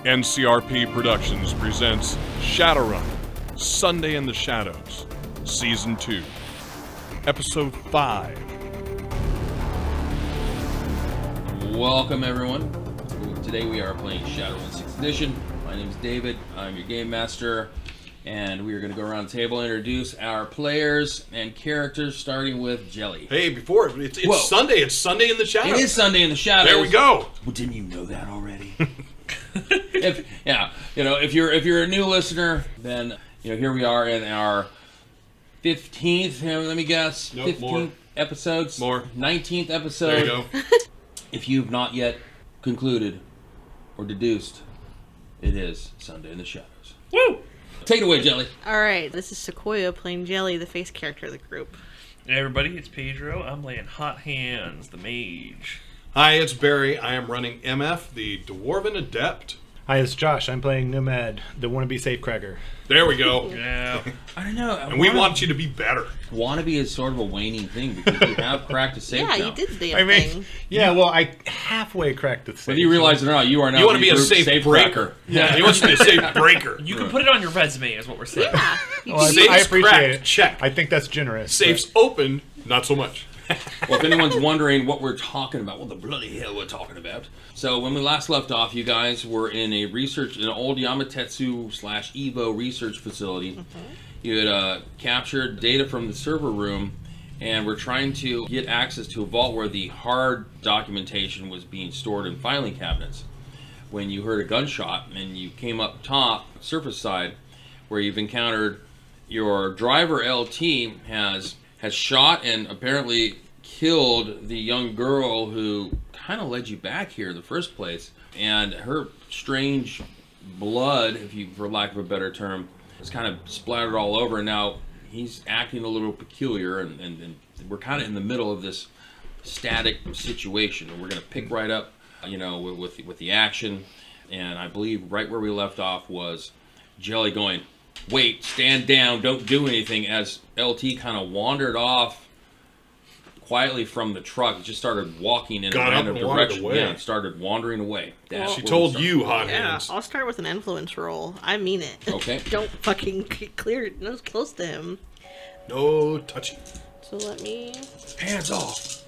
NCRP Productions presents Shadowrun, Sunday in the Shadows, Season 2, Episode 5. Welcome, everyone. Today we are playing Shadowrun 6th Edition. My name is David. I'm your Game Master. And we are going to go around the table and introduce our players and characters, starting with Jelly. Hey, before it's Sunday. It's Sunday in the Shadows. It is Sunday in the Shadows. There we go. Well, didn't you know that already? If you're a new listener, then here we are in our 15th. Let me guess. Nope, 15th more. episodes. More. 19th episode. There you go. If you've not yet concluded or deduced, it is Sunday in the Shadows. Woo! Take it away, Jelly. Alright, this is Sequoia playing Jelly, the face character of the group. Hey everybody, it's Pedro. I'm laying hot hands, the Mage. Hi, it's Barry. I am running MF, the Dwarven Adept. Hi, it's Josh. I'm playing Nomad, the wannabe safecracker. There we go. Yeah. I don't know. And we want you to be better. Wannabe is sort of a waning thing because you have cracked a safe Yeah, now. you did the damn thing. Yeah, well, I halfway cracked the safe. Whether you realize it or not, you are now You want to be a the safe breaker. cracker. Yeah, he wants to be a safe breaker. You can put it on your resume, is what we're saying. Yeah. Well, I Safe's appreciate cracked. it. Check. I think that's generous. Safe's open, not so much. Well, if anyone's wondering what we're talking about, what the bloody hell we're talking about. So when we last left off, you guys were in an old Yamatetsu/Evo research facility. Mm-hmm. You had captured data from the server room, and we're trying to get access to a vault where the hard documentation was being stored in filing cabinets. When you heard a gunshot, and you came up top, surface side, where you've encountered your driver LT has shot and apparently killed the young girl who kind of led you back here in the first place. And her strange blood, for lack of a better term, is kind of splattered all over. And now he's acting a little peculiar, and we're kind of in the middle of this static situation. And we're going to pick right up, with the action. And I believe right where we left off was Jelly going, "Wait, stand down, don't do anything," as LT kind of wandered off quietly from the truck. It just started walking in a random direction. Yeah, it started wandering away. She told you, hot Yeah, hands. I'll start with an influence roll. I mean it. Okay. Don't fucking clear it nose close to him. No touching. So let me... Hands off.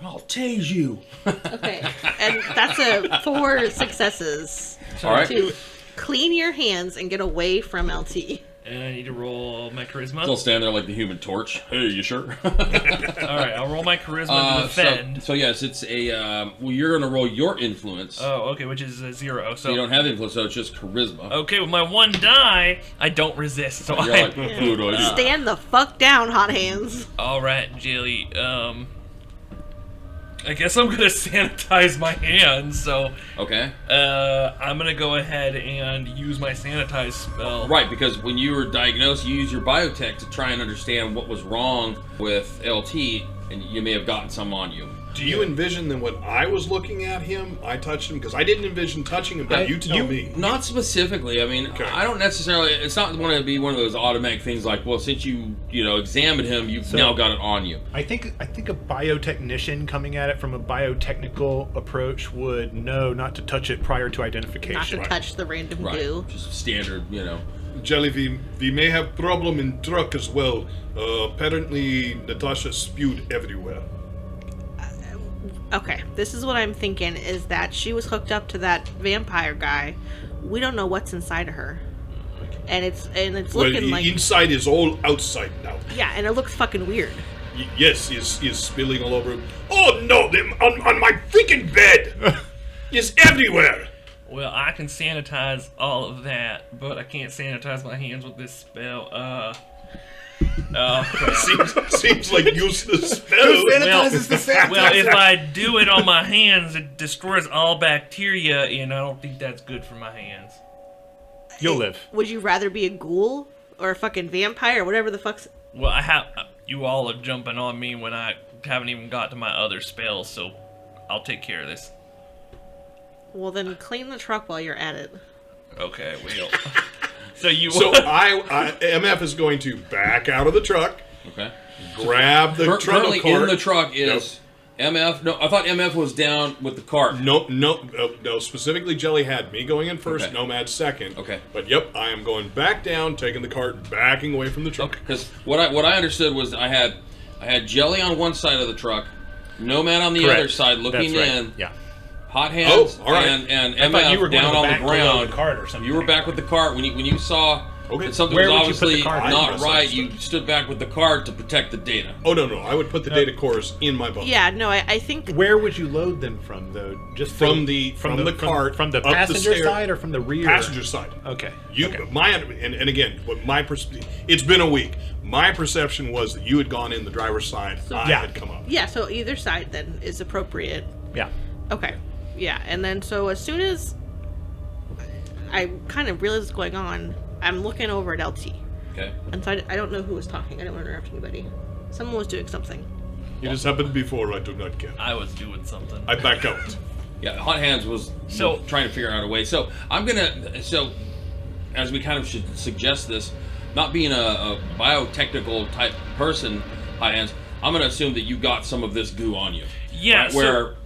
I'll tase you. Okay, and that's 4 successes. All right. To clean your hands and get away from LT. And I need to roll my charisma. Still stand there like the Human Torch. Hey, you sure? Alright, I'll roll my charisma to defend. So yes, it's a. You're going to roll your influence. Oh, okay, which is a 0. So You don't have influence, so it's just charisma. okay, with my 1 die, I don't resist. So You're like, what do I do? Stand the fuck down, hot hands. Alright, Jelly. I guess I'm gonna sanitize my hands, so Okay. I'm gonna go ahead and use my sanitize spell. Right, because when you were diagnosed, you used your biotech to try and understand what was wrong with LT, and you may have gotten some on you. Do you envision that when I was looking at him, I touched him? Because I didn't envision touching him, but you tell me. Not specifically. I mean, Okay. I don't necessarily. It's not going to be one of those automatic things like, well, since you examined him, you've now got it on you. I think a biotechnician coming at it from a biotechnical approach would know not to touch it prior to Not identification. to touch the random Right. goo. Just standard, Jelly, we may have problem in truck as well. Apparently, Natasha spewed everywhere. Okay, this is what I'm thinking, is that she was hooked up to that vampire guy. We don't know what's inside of her. And it's looking like... inside is all outside now. Yeah, and it looks fucking weird. Yes, is spilling all over. Oh no, them on my freaking bed is everywhere. Well, I can sanitize all of that, but I can't sanitize my hands with this spell. Seems like useless spell. Well, if I do it on my hands, it destroys all bacteria, and I don't think that's good for my hands. You'll live. Would you rather be a ghoul or a fucking vampire or whatever the fuck's... Well, you all are jumping on me when I haven't even got to my other spells, so I'll take care of this. Well, then clean the truck while you're at it. Okay, well. So MF is going to back out of the truck. Okay. Grab the trundle Currently cart. in the truck is MF? No, I thought MF was down with the cart. No. Specifically, Jelly had me going in first, Okay. Nomad second. Okay. But yep, I am going back down, taking the cart, backing away from the truck. Because what I understood was I had Jelly on one side of the truck, Nomad on the Correct. other side looking That's right. in. Yeah. Hot Hands Oh, all right. and I thought you were MF going down to the on back the below ground. the cart or something. You were back with the cart when you saw Okay. that something Where was would you put the obviously cart? not I right. You stood back with the cart to protect the data. Oh no, I would put the data cores in my boat. Yeah, no, I think Where would you load them from, though? Just From the cart from the up the passenger stair- side or from the rear? Passenger side. Okay. You, okay. and again, what my it's been a week. My perception was that you had gone in the driver's side. I yeah. had come up. yeah. So either side then is appropriate. Yeah. Okay. Yeah, and then so as soon as I kind of realize what's going on, I'm looking over at LT. Okay. And so I don't know who was talking. I didn't want to interrupt anybody. Someone was doing something. It has happened before. I do not care. I was doing something. I back out. Yeah, Hot Hands was trying to figure out a way. So as we kind of should suggest this, not being a biotechnical type person, Hot Hands, I'm going to assume that you got some of this goo on you. Yeah. Right?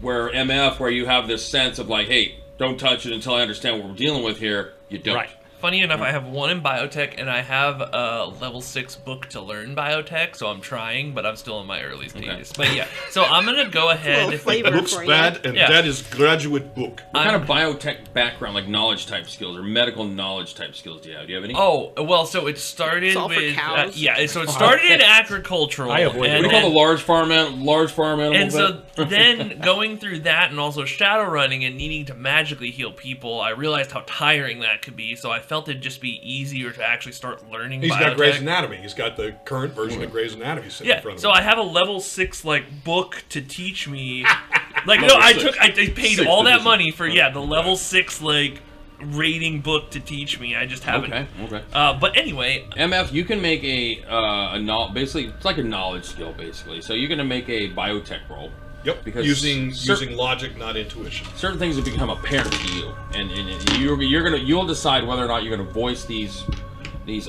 Where MF, where you have this sense of like, hey, don't touch it until I understand what we're dealing with here. You don't. Right. Funny enough, I have one in biotech, and I have a level 6 book to learn biotech, so I'm trying, but I'm still in my early stages. But yeah, so I'm gonna go ahead. Little flavor Looks for you. bad, and Yeah. that is graduate book. What kind of biotech background, like knowledge type skills or medical knowledge type skills do you have? Do you have any? Oh well, so it started It's all for with cows. so it started in agricultural. I avoid What and do you call then- the large farm animal? And so vet? then going through that and also Shadowrunning and needing to magically heal people, I realized how tiring that could be. So I felt it'd just be easier to actually start learning He's biotech. got Grey's Anatomy. He's got the current version of Grey's Anatomy sitting in Yeah, front of so him. I have a level 6 like book to teach me. Like no, I paid Sixth all that edition. money for the level 6 like rating book to teach me. I just haven't. Okay. But anyway, MF, you can make basically it's like a knowledge skill basically. So you're gonna make a biotech roll. Yep. Because using logic, not intuition. Certain things have become apparent to you, and you'll decide whether or not you're gonna voice these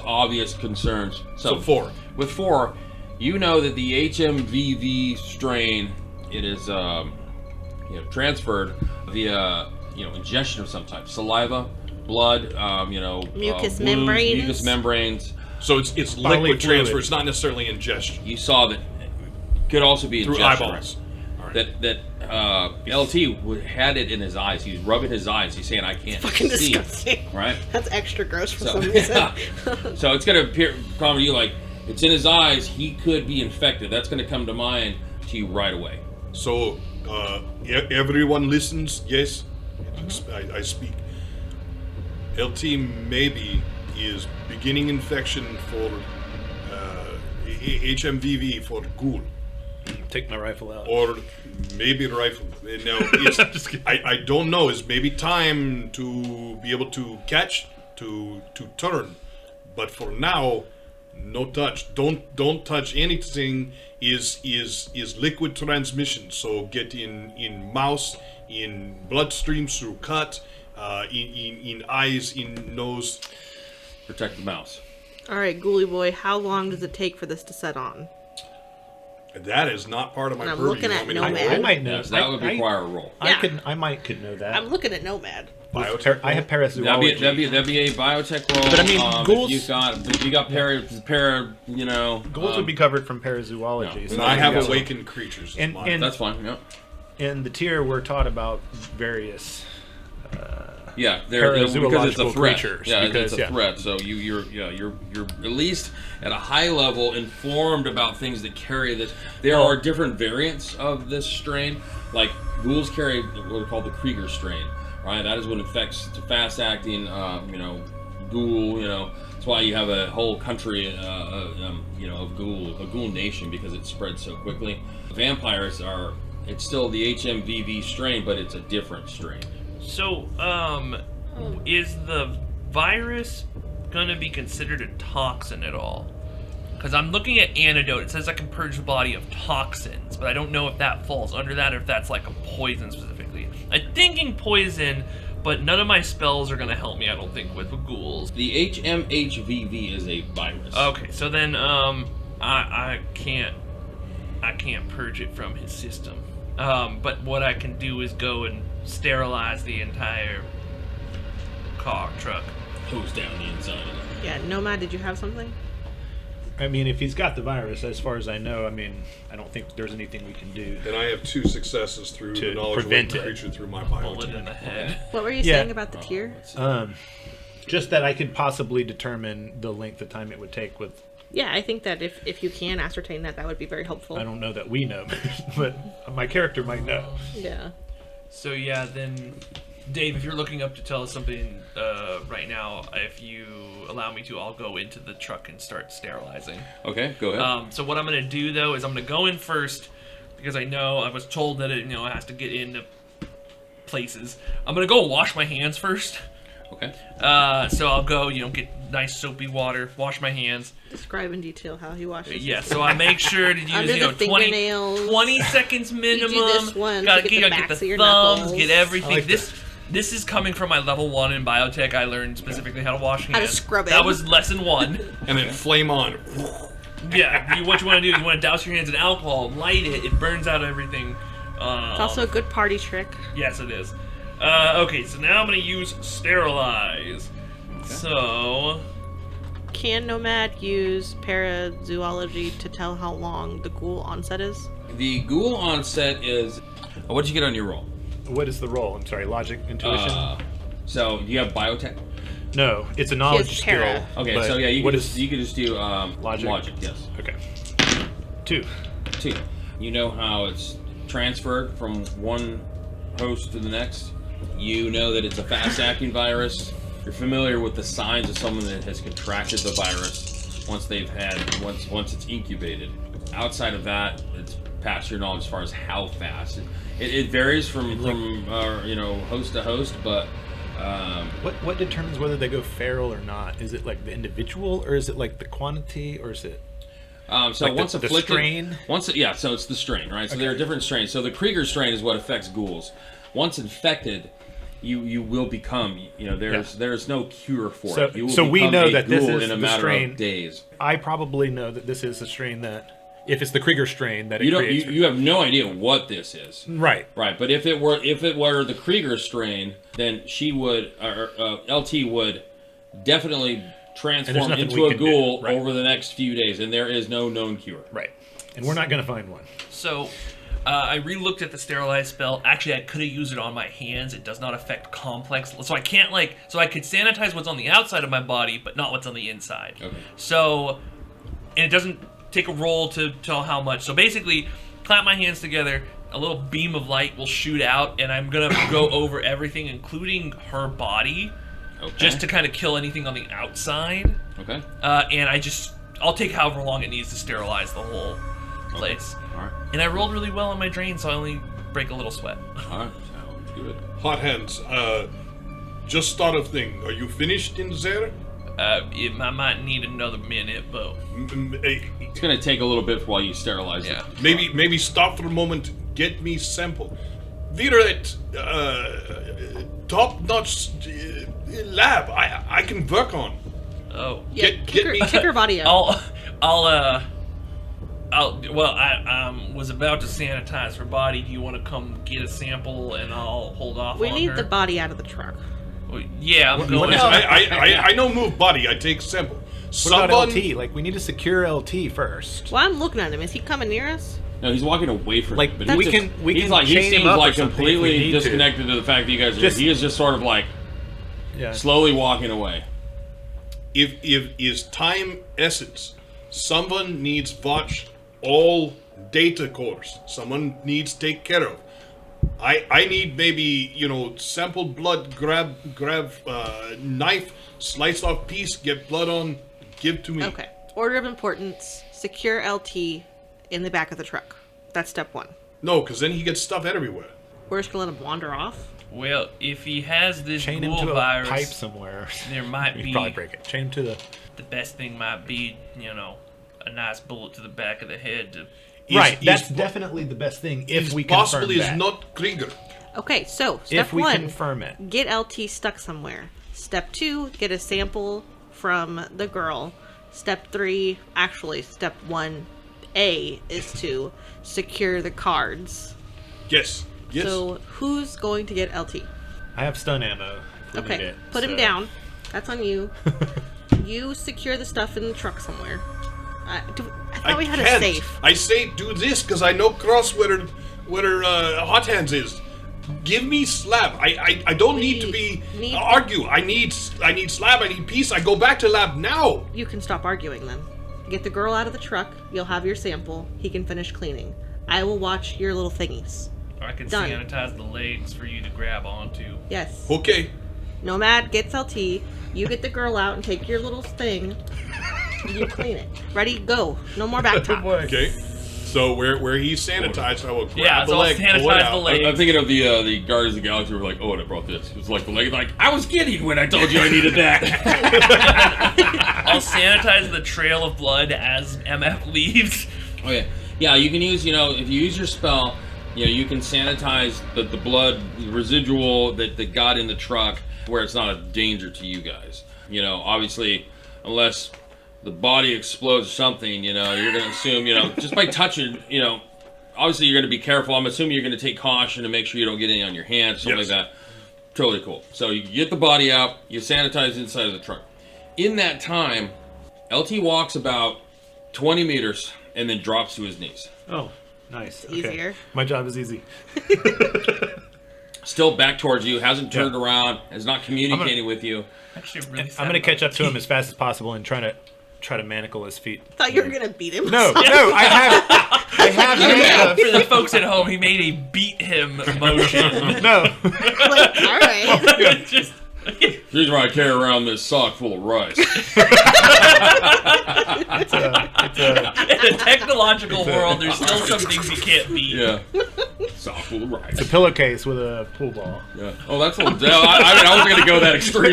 obvious concerns. So 4. With 4, you know that the HMVV strain, it is transferred via ingestion of some type, saliva, blood, Mucous wounds, membranes. mucous membranes. So it's Bodily liquid transfer. fluid. It's not necessarily ingestion. You saw that could also be Through ingestion. eyeballs. All right. That LT had it in his eyes. He's rubbing his eyes. He's saying, "I can't Fucking see." disgusting. Right. That's extra gross for So, some reason. So it's gonna come to you like it's in his eyes. He could be infected. That's gonna come to mind to you right away. So everyone listens. Yes, I speak. LT maybe is beginning infection for HMVV for ghoul. Take my rifle out. Or maybe rifle. Now, Just kidding. I don't know. It's maybe time to be able to catch, to turn. But for now, no touch. Don't touch anything. Is liquid transmission. So get in mouth, in bloodstream through cut, in eyes, in nose. Protect the mouse. All right, Ghoulie Boy, how long does it take for this to set on? That is not part of my And I'm purview. looking at You want me to Nomad. roll? I might know. So that would require a roll. I Yeah. could. I might could know that. I'm looking at Nomad. Biotech I have parasitology. That'd be a biotech roll. But I mean, ghouls- if you got Ghouls would be covered from parazoology. No. so And I have yeah. awakened creatures. And- Mine. and- That's fine. Yeah. In the tier, we're taught about various. Yeah, they're because it's a Parazoological threat. creatures, Yeah, because, it's a yeah. threat. So you're at least at a high level informed about things that carry this. There are different variants of this strain. Like ghouls carry what are called the Krieger strain, right? That is what infects the fast-acting, ghoul. That's why you have a whole country, of ghoul, a ghoul nation, because it spreads so quickly. Vampires are. It's still the HMVV strain, but it's a different strain. so is the virus gonna be considered a toxin at all? Because I'm looking at antidote. It says I can purge the body of toxins, but I don't know if that falls under that or if that's like a poison specifically. I'm thinking poison, but none of my spells are gonna help me. I don't think with ghouls. The HMHVV is a virus. Okay, so then I can't purge it from his system. But what I can do is go and sterilize the entire truck. Hose down the inside of it. Yeah, Nomad, did you have something? I mean, if he's got the virus, as far as I know, I mean, I don't think there's anything we can do. And I have 2 successes through To the knowledge of prevent the it. creature through my Bullet in biotech. the head. What were you Yeah. saying about the tier? Just that I could possibly determine the length of time it would take with. Yeah, I think that if you can ascertain that, that would be very helpful. I don't know that we know, but my character might know. Yeah. So yeah, then Dave, if you're looking up to tell us something right now, if you allow me to, I'll go into the truck and start sterilizing. Okay, go ahead. So what I'm gonna do though is I'm gonna go in first because I know I was told that it has to get into places. I'm gonna go wash my hands first. Okay. So I'll go, get nice soapy water, wash my hands. Describe in detail how he washes. Yeah, so I make sure to use, Under the 20 fingernails. seconds minimum. this one Gotta to get the backs get of the your thumbs, knuckles. get everything. I like This is coming from my level 1 in biotech. I learned specifically how to wash hands. How to scrub it. That was lesson 1. And then flame on. Yeah, what you want to do is you want to douse your hands in alcohol, light it, it burns out everything. It's also a good party trick. Yes, it is. Okay, so now I'm going to use sterilize. So, Can Nomad use parazoology to tell how long the ghoul onset is? The ghoul onset is. What did you get on your roll? What is the roll? I'm sorry, logic, intuition? So you have biotech. No, it's a knowledge skill. para. Okay, but so yeah, you what can is just do logic? Logic, yes. Okay. 2. 2. You know how it's transferred from one host to the next. You know that it's a fast-acting virus. You're familiar with the signs of someone that has contracted the virus once it's incubated. Outside of that, it's past your knowledge as far as how fast. It varies from host to host, but What determines whether they go feral or not? Is it like the individual, or is it like the quantity, or is it so like once the afflicted, strain? So it's the strain, right? So there are different strains. So the Krieger strain is what affects ghouls. Once infected, you will become. There's no cure for it. You will So we become know a that this ghoul is in a the matter strain. of days. I probably know that this is the strain that, if it's the Krieger strain, that it You don't. creates. You have no idea what this is. Right. Right, but if it were the Krieger strain, then she would, LT would definitely transform nothing into we a can do. ghoul Right. over the next few days, and there is no known cure. Right. And we're not going to find one. So, I re-looked at the sterilize spell. Actually, I could have used it on my hands. It does not affect complex. So I can't so I could sanitize what's on the outside of my body, but not what's on the inside. Okay. So, and it doesn't take a roll to tell how much. So basically, clap my hands together, a little beam of light will shoot out, and I'm gonna go over everything, including her body, Okay. just to kind of kill anything on the outside. Okay. And I'll take however long it needs to sterilize the whole place. All right. And I rolled really well on my drain, so I only break a little sweat. All right. Sounds good. Hot hands. Just thought of thing. Are you finished in there? I might need another minute, but It's gonna take a little bit while you sterilize yeah. it. Maybe stop for a moment. Get me sample. We're at top-notch lab. I can work on. Oh, Yeah, Get me- kick her body out. I was about to sanitize her body. Do you want to come get a sample and I'll hold off We on need her? the body out of the truck. Well, yeah, I'm going. I know move body. I take sample. What about LT? Like, we need to secure LT first. Well, I'm looking at him. Is he coming near us? No, he's walking away from Like, you, but we he's can- just, we he's can like he chain him seems up or like something if we completely need to. disconnected to the fact that you guys are. Just- He is just sort of like Yeah. slowly walking away. If is time essence, someone needs watch all data cores. Someone needs take care of. I need maybe sample blood, grab knife, slice off piece, get blood on, give to me. Okay. Order of importance. Secure LT in the back of the truck. That's step 1. No, because then he gets stuff everywhere. We're just gonna let him wander off. Well, if he has this Chain him ghoul to a virus, pipe somewhere. there might You'd be probably break it. Chain him to the. the best thing might be, a nice bullet to the back of the head to. Right. That's Is- definitely the best thing if Is we confirm possibly that. is not Krieger. Okay, so step If we 1. confirm it. Get LT stuck somewhere. Step 2, get a sample from the girl. Step 3, actually, step 1A is to secure the cards Yes. Yes. So who's going to get LT? I have stun ammo. if we need Okay, it, put him so- down. That's on you. You secure the stuff in the truck somewhere. I thought we had a can't. safe. I say do this because I know cross where Hot Hands is. Give me slab. I don't need to be need- argue. I need slab. I need peace. I go back to lab now. You can stop arguing then. Get the girl out of the truck. You'll have your sample. He can finish cleaning. I will watch your little thingies. I can Done. sanitize the legs for you to grab onto. Yes. Okay. Nomad gets LT. You get the girl out and take your little thing. You clean it. Ready? Go. No more back talk. Okay. So where he's sanitized, I will grab Yeah, the so I'll leg, pull it sanitize the out. leg. I'm thinking of the Guardians of the Galaxy were like, oh, and I brought this. It was like the leg, like, I was kidding when I told you I needed that. I'll sanitize the trail of blood as MF leaves. Oh, yeah. Yeah, you can use, if you use your spell, you can sanitize the blood residual that got in the truck where it's not a danger to you guys. Obviously, unless the body explodes or something, you're going to assume, just by touching, obviously you're going to be careful. I'm assuming you're going to take caution to make sure you don't get any on your hands, something Yes. like that. Totally cool. So you get the body out, you sanitize inside of the truck. In that time, LT walks about 20 meters and then drops to his knees. Oh, nice. Okay. Easier. My job is easy. Still back towards you, hasn't turned around, is not communicating with you. Actually, really I'm gonna catch up to him as fast as possible and try to manacle his feet. Thought you were gonna beat him. No, I have handcuffs. For the folks at home, he made a beat him motion. No. Like, all right. Just Here's why I carry around this sock full of rice. It's a in a technological world, there's still some things you can't beat. Yeah. Sock full of rice. pillowcase with a pool ball. Yeah. Oh, that's a little. I wasn't going to go that extreme.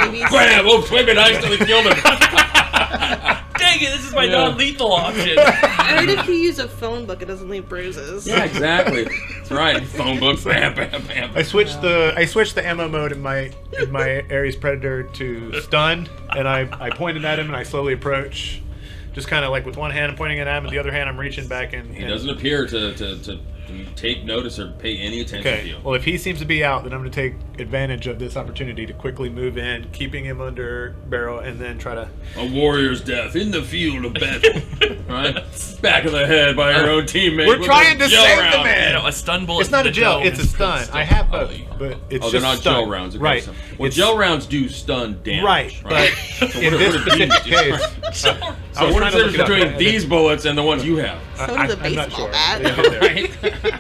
Maybe it's- Bam! Oh, swimming, I instantly killed him. Dang it, this is my Yeah. non-lethal option. I heard if you use a phone book, it doesn't leave bruises. Yeah, exactly. That's right. Phone book. Bam, bam, bam. I switched the ammo mode in my Ares Predator to stun, and I pointed at him and I slowly approach, just kind of like with one hand I'm pointing at him, and the other hand I'm reaching back and. He doesn't appear to take notice or pay any attention to Okay. you. Well, if he seems to be out, then I'm going to take advantage of this opportunity to quickly move in, keeping him under barrel, and then try to. A warrior's death in the field of battle. Right? Back of the head by your own teammate. We're with trying a to gel save the round. man. A stun bullet. It's not to a the gel. dome It's a is stun. still- I have Oh, both, yeah. but it's Oh, just they're not stun. gel rounds. Okay, Right. so- well, It's- gel rounds do stun damage. Right, but in what this are specific these? case, So I was what is trying the to difference look it up. between these bullets and the ones you have? So does a I'm not baseball sure. bat.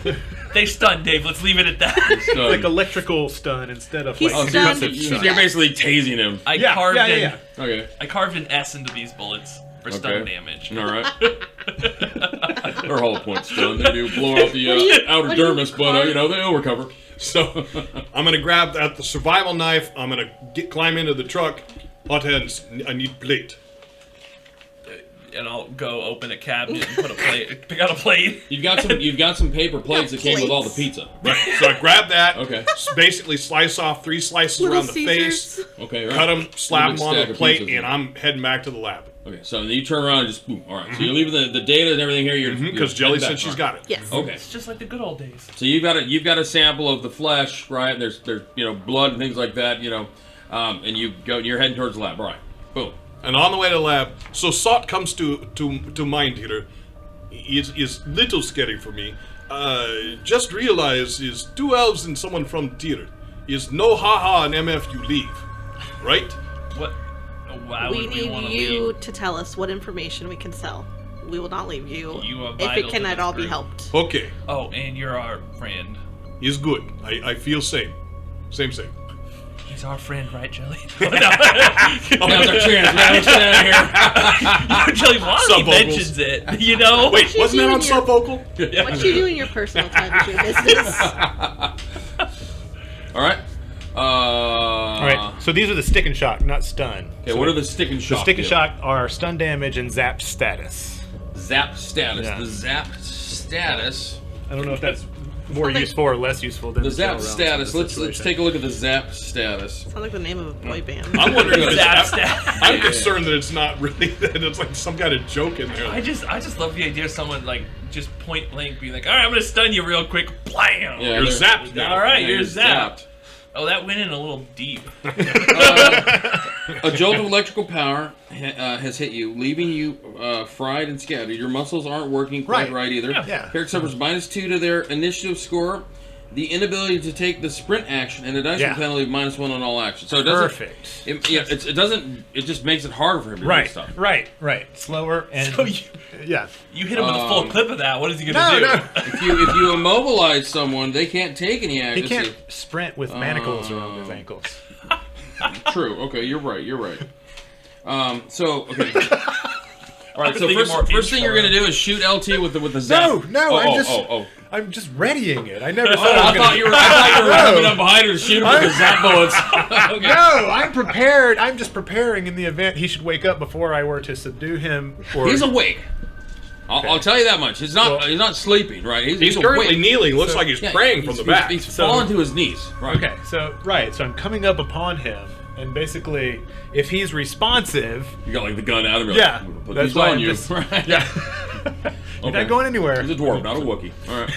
Yeah. They stun, Dave. Let's leave it at that. Stun. Like electrical stun instead of He's like Oh, so you're, stunned. concussive so stun. you're basically tasing him. I Yeah, carved yeah, in. yeah. Okay. I carved an S into these bullets for stun damage. All right. Their whole point stun. They do blow out the outer what do you dermis, but they'll recover. So I'm gonna grab at the survival knife. I'm gonna climb into the truck. Hot Hands, I need plate. And I'll go open a cabinet and pick out a plate. You've got some paper plates that came with all the pizza. Right. So I grab that. Okay. Basically, slice off 3 slices Little around the face. Caesars. Okay. Right. Cut them, slap Big them on stack the of plate, pizzas. and I'm heading back to the lab. Okay. So then you turn around and just boom. All right. So you're leaving the data and everything here. Because Jelly said she's got it. Yes. Okay. It's just like the good old days. So you've got a sample of the flesh, right? And there's blood and things like that, and you're heading towards the lab. All right. Boom. And on the way to the lab, so Sot comes to mind here. Is little scary for me. Just realize is 2 elves and someone from Tyr. Is no haha and MF you leave, right? What? Why We would we want need to you leave? to tell us what information we can sell. We will not leave you, You are if vital it to can at this all be group. helped. Okay, Oh, and you're our friend. is good. I feel same. Same. He's our friend, right, Jelly? Now's our chance, man. Let's get out of here. Jelly, why he Sub-vocals. mentions it? Wait, you wasn't that doing on your- sub vocal? What you do in your personal time is your business. All right. All right. So these are the stick and shock, not stun. Okay. So What are the stick and the shock? stick and deal? shock are stun damage and zap status. Zap status. Yeah. The zap status. I don't know if that's more useful or less useful than The zap Shadowrun status. in this Let's situation. take a look at the zap status. Sounds like the name of a boy band. I'm wondering if Zap it's, stat. I'm concerned that it's not really that it's like some kind of joke in there. I just love the idea of someone like just point blank being like, all right, I'm gonna stun you real quick. Blam. Yeah, You're they're- zapped now. All right, Yeah, you're zapped. Oh, that went in a little deep. A jolt of electrical power has hit you, leaving you fried and scattered. Your muscles aren't working quite right either. Yeah. Character suffers -2 to their initiative score, the inability to take the sprint action, and a dice penalty of -1 on all actions. So it doesn't. Perfect. It doesn't. It just makes it harder for him to do Right, stuff. right. Slower and So you yeah. hit him with a full clip of that. What is he gonna No, do? no. If you immobilize someone, they can't take any He action. can't sprint with manacles around his ankles. True. Okay, you're right. Okay. All right. was So thinking more first thing you're intro. gonna do is shoot LT with the zap. No, I'm just readying it. I never said Oh, I I was thought you were coming up behind her to shoot him with the zap bullets. Okay. No, I'm prepared. I'm just preparing in the event he should wake up before I were to subdue him. Or He's awake. I'll tell you that much. He's not sleeping, right? He's currently awake. kneeling. Looks So- like he's Yeah, praying from the back. He's fallen to his knees. Right. Okay, so I'm coming up upon him, and basically, if he's responsive, You got like the gun out of him. yeah, Like, put that's these why on I'm you. just Right. yeah. You're Okay. not going anywhere. He's a dwarf, not a Wookiee. All right.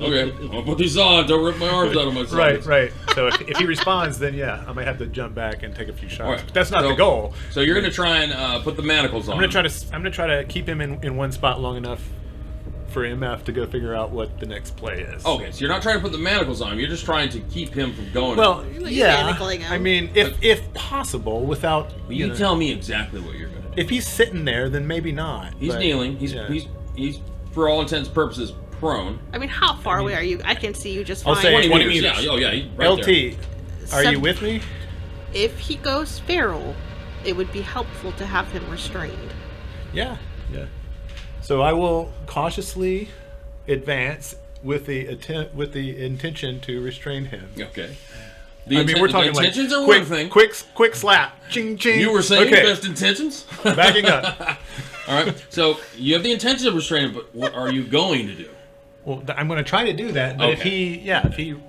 Okay. I'll put these on. Don't rip my arms out of myself. Right. So if he responds, then yeah, I might have to jump back and take a few shots. All right. But that's not So- the goal. So you're gonna try and put the manacles on. I'm gonna try to keep him in one spot long enough for MF to go figure out what the next play is. Okay, so you're not trying to put the manacles on him. You're just trying to keep him from going. Well, You're yeah. manacling him. I mean, if possible, without you know, tell me exactly what you're gonna do. if he's sitting there, then maybe not. He's but, kneeling. yeah. He's for all intents and purposes prone. I mean, how far away are you? I can see you just I'll fine. say 20 meters. meters. Yeah. Oh yeah. He's right LT, there. are Sub- you with me? If he goes feral, it would be helpful to have him restrained. Yeah. So I will cautiously advance with the intention to restrain him. Okay. I mean, we're talking the like intentions are quick, one thing. quick slap, ching ching. You were saying okay. best intentions. Backing up. All right. So you have the intention of restraining, but what are you going to do? Well, I'm going to try to do that, but if Okay.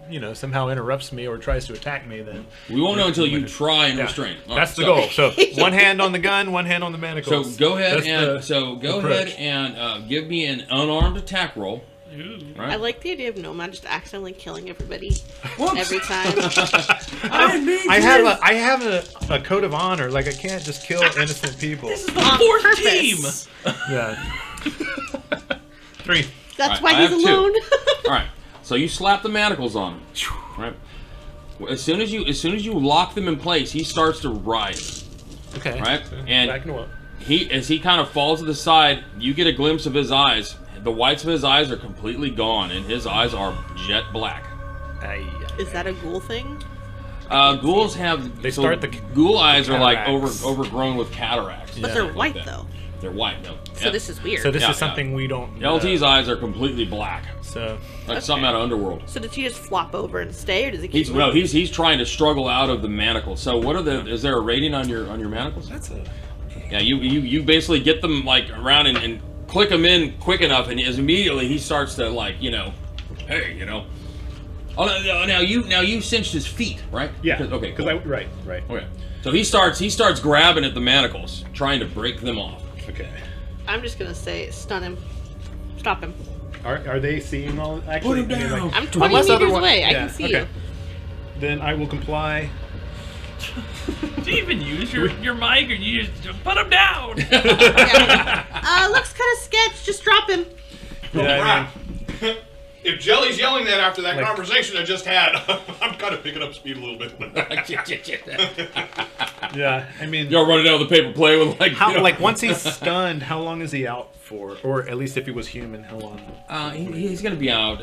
he somehow interrupts me or tries to attack me, then We won't know until you try and restrain. All that's right, the goal. So one hand on the gun, one hand on the So manacles. go ahead That's and the approach. give me an unarmed attack roll. Right? I like the idea of Nomad just accidentally killing everybody Whoops. every time. I have a code of honor. Like I can't just kill innocent people. This is the On fourth purpose. team. Yeah. 3. That's All right, why I he's have two. alone. All right. So you slap the manacles on him. Right. Well, as soon as you lock them in place, he starts to rise. Okay. Right. So And backing up. as he kind of falls to the side, you get a glimpse of his eyes. The whites of his eyes are completely gone, and his eyes are jet black. Is that a ghoul thing? Ghouls have They start the ghoul eyes are like cataracts. overgrown with cataracts. But Yeah. they're Like white that. though. They're white, no. So this is weird. So this Yeah, is something we don't know. LT's eyes are completely black, So like something out of Underworld. So does he just flop over and stay, or does he keep He's moving? he's trying to struggle out of the manacles. So what are the? Is there a rating on your manacles? that's a Yeah, you basically get them like around and click them in quick enough, and as immediately he starts to hey. Oh, now you cinched his feet, right? yeah. Okay. Because Cool. right. Okay. So he starts grabbing at the manacles, trying to break them off. Okay. I'm just gonna say, stun him, stop him. Are they seeing all? Actually, Put him down. I'm 20 Unless meters otherwise- away. I yeah, can see okay. you. Then I will comply. Do you even use your mic, or you just put him down? Looks kind of sketch. Just drop him. Yeah, If Jelly's yelling that after that Like- conversation I just had, I'm kind of picking up speed a little bit. yeah. I mean, Y'all running down the paper play with how once he's stunned, how long is he out for? Or at least if he was human, how long? He's gonna be out.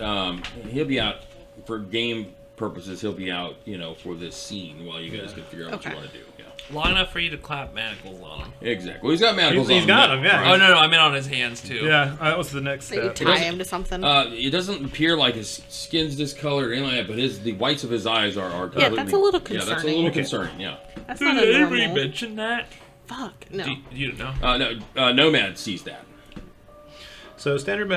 He'll be out for game purposes. He'll be out, for this scene while you guys can figure out what you Okay. want to do. Yeah, Long enough for you to clap manacles on him. exactly. Well, he's got manacles on. He's got them, yeah. Oh no, I meant on his hands too. Yeah, that was the next Maybe step. tie him to something. It doesn't appear like his skin's discolored or anything like that, but the whites of his eyes are Yeah, completely. that's a little Yeah, that's a concerning. little Okay. concerning. Yeah. That's Did not a anybody normal. mention that? Fuck no. You don't know. No, Nomad sees that. So standard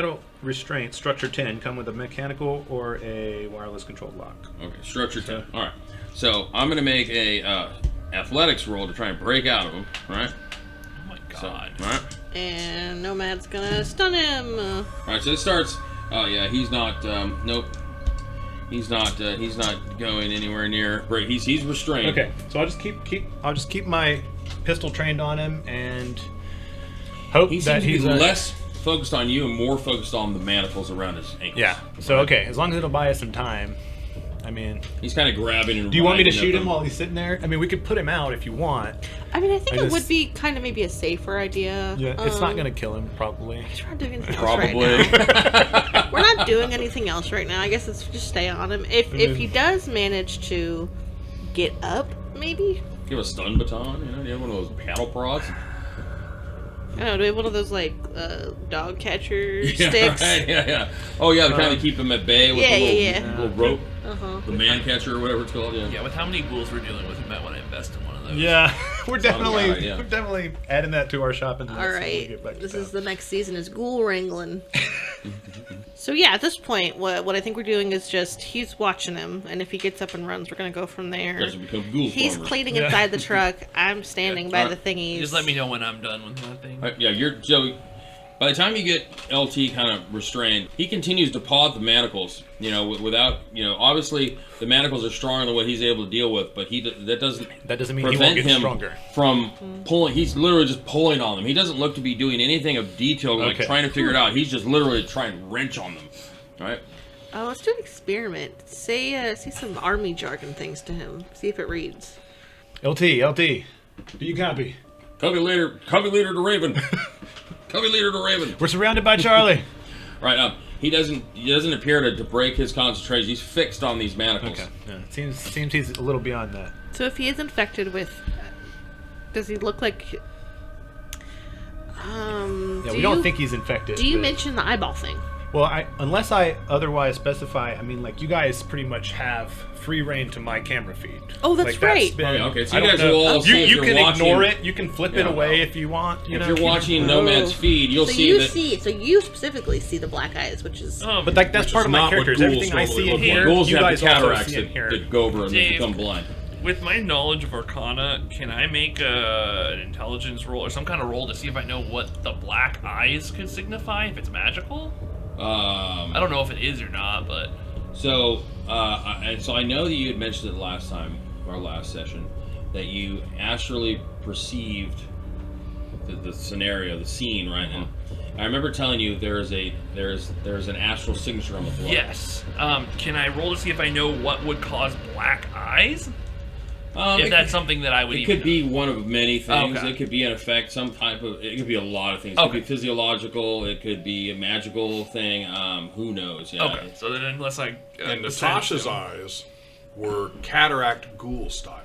restraint, structure 10, come with a mechanical or a wireless controlled lock. Okay, structure 10. All right. So I'm going to make a athletics roll to try and break out of him. All right. Oh my So, god. all right. And Nomad's gonna stun him. All right. So it starts. Oh yeah, he's not. Nope. He's not going anywhere near. Break. He's restrained. Okay, so I'll just keep my pistol trained on him and hope He that seems to he's be less focused on you and more focused on the manacles around his ankles. Yeah. So okay, as long as it'll buy us some time. I mean, He's kind of grabbing and. do you want me to riding shoot up him while he's sitting there? I mean, we could put him out if you want. I mean, I think I it would just- be kind of maybe a safer idea. Yeah, it's not gonna kill him probably. We're not doing anything else Probably. right now. We're not doing anything else right now. I guess it's just stay on him. If he does manage to get up, maybe. Give a stun baton. You know, you have one of those paddle prods. I don't know, do we have one of those like dog catcher Yeah, sticks? right, yeah. Oh yeah, the kind that keep them at bay with yeah, the yeah. little rope, Uh-huh. the man catcher or whatever it's called. Yeah. Yeah, with how many ghouls we're dealing with, we might want to invest in one of those. Yeah, we're definitely right, yeah. we're definitely adding that to our shopping list. All when we right, get back to this town. is the next season is ghoul wrangling. So yeah, at this point, what I think we're doing is just he's watching him, and if he gets up and runs, we're gonna go from there. Guys will become ghoul He's farmers. cleaning inside the truck. I'm standing by Alright. the thingies. Just let me know when I'm done with my thing. Yeah, you're so. By the time you get LT kind of restrained, he continues to paw at the manacles. You know, without obviously the manacles are stronger than what he's able to deal with, but that doesn't mean he won't prevent get him stronger. from pulling. He's literally just pulling on them. He doesn't look to be doing anything of detail, like Okay. trying to figure it out. He's just literally trying to wrench on them. All right. Oh, let's do an experiment. Say some army jargon things to him. See if it reads. LT, do you copy? Covey leader to Raven. Covey leader to Raven. We're surrounded by Charlie. Right. He doesn't appear to break his concentration. He's fixed on these manacles. Okay. Yeah, seems he's a little beyond that. So if he is infected with, does he look like? Yeah, we don't think he's infected. Do you but- mention the eyeball thing? Well, unless I otherwise specify, I mean, like you guys pretty much have free reign to my camera feed. Oh, that's right. Okay, so I you don't guys will all see if you you're can watching- ignore it. You can flip it Yeah. away if you want. You If know, you're watching Nomad's feed, you'll so see you that. see, so you specifically see the black eyes, which is But like that's Which part is of my not what characters. ghouls Everything I see in normally look here, like. Ghouls you have guys the also cataracts see in here. that go over and they Dave. become blind. With my knowledge of Arcana, can I make an intelligence roll or some kind of roll to see if I know what the black eyes could signify, if it's magical? I don't know if it is or not, but... So I know that you had mentioned it last time, our last session, that you astrally perceived the scenario, the scene, right? And I remember telling you there's an astral signature on the blood. Yes. Can I roll to see if I know what would cause black eyes? If It that's something that I would It even could be one of many things. Okay. It could be an effect, some type of. It could be a lot of things. It could Okay. be physiological. It could be a magical thing. Who knows? Yeah. Okay, so then unless I... And Natasha's eyes were cataract ghoul style.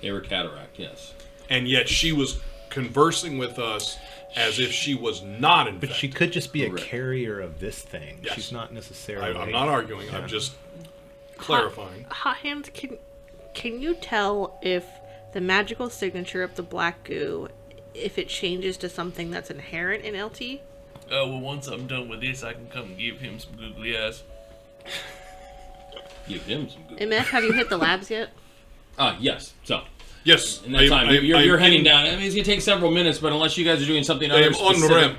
They were cataract. Yes. And yet she was conversing with us as if she was not infected. But she could just be a Correct. carrier of this thing. Yes. She's not necessarily. I'm not arguing. I'm just clarifying. Hot hands. Can you tell if the magical signature of the black goo, if it changes to something that's inherent in LT? Oh, well, once I'm done with this, I can come and give him some googly eyes. Give him some good. MF, have you hit the labs yet? Yes. So. Yes. In that time, you're heading in- down. I mean, it's gonna take several minutes, but unless you guys are doing something I am other on specific, ramp.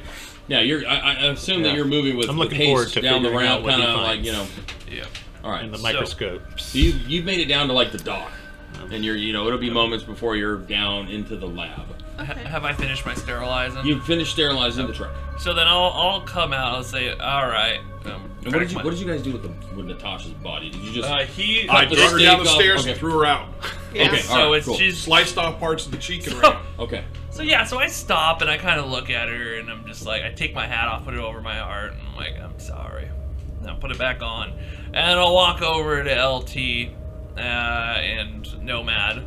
yeah, I assume that Yeah. you're moving with I'm the looking pace forward to down the figuring out ramp, what he kind of like finds. Yeah. All right. in the So microscope. you've made it down to like the dock, and it'll be moments before you're down into the lab. Have I finished my sterilizing? You've finished sterilizing the truck. So then I'll come out and say, all right. And what did you guys do with Natasha's body? Did you just I cut the drug her down the steak off? stairs Okay. and threw her out. Yeah. Okay, So all right, it's cool. she's Sliced off parts of the cheek and ran. Okay. So yeah, so I stop and I kind of look at her and I'm just like, I take my hat off, put it over my heart, and I'm like, I'm sorry. Now put it back on, and I'll walk over to LT and Nomad.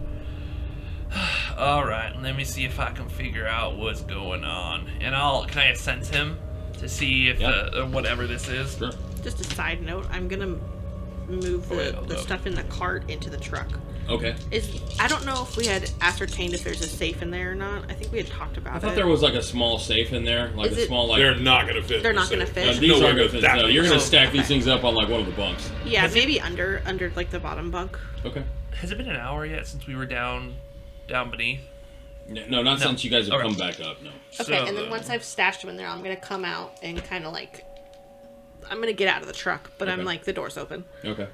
All right, let me see if I can figure out what's going on, and can I sense him to see if Yeah. whatever this is? Sure. Just a side note, I'm gonna move the hold up. stuff in the cart into the truck. Okay. I don't know if we had ascertained if there's a safe in there or not. I think we had talked about it. I thought there was like a small safe in there, like Is a it- small like. They're not going to fit. They're in the not gonna safe. fit? There's These no aren't way gonna fit. that No, big. you're gonna Oh, stack okay. these things up on like one of the bunks. Yeah, maybe under like the bottom bunk. Okay. Has it been an hour yet since we were down beneath? No, not since you guys have Okay. come back up. No. Okay, So, and then once I've stashed them in there, I'm gonna come out and kind of like, I'm gonna get out of the truck, but I'm Okay. like the door's open. Okay.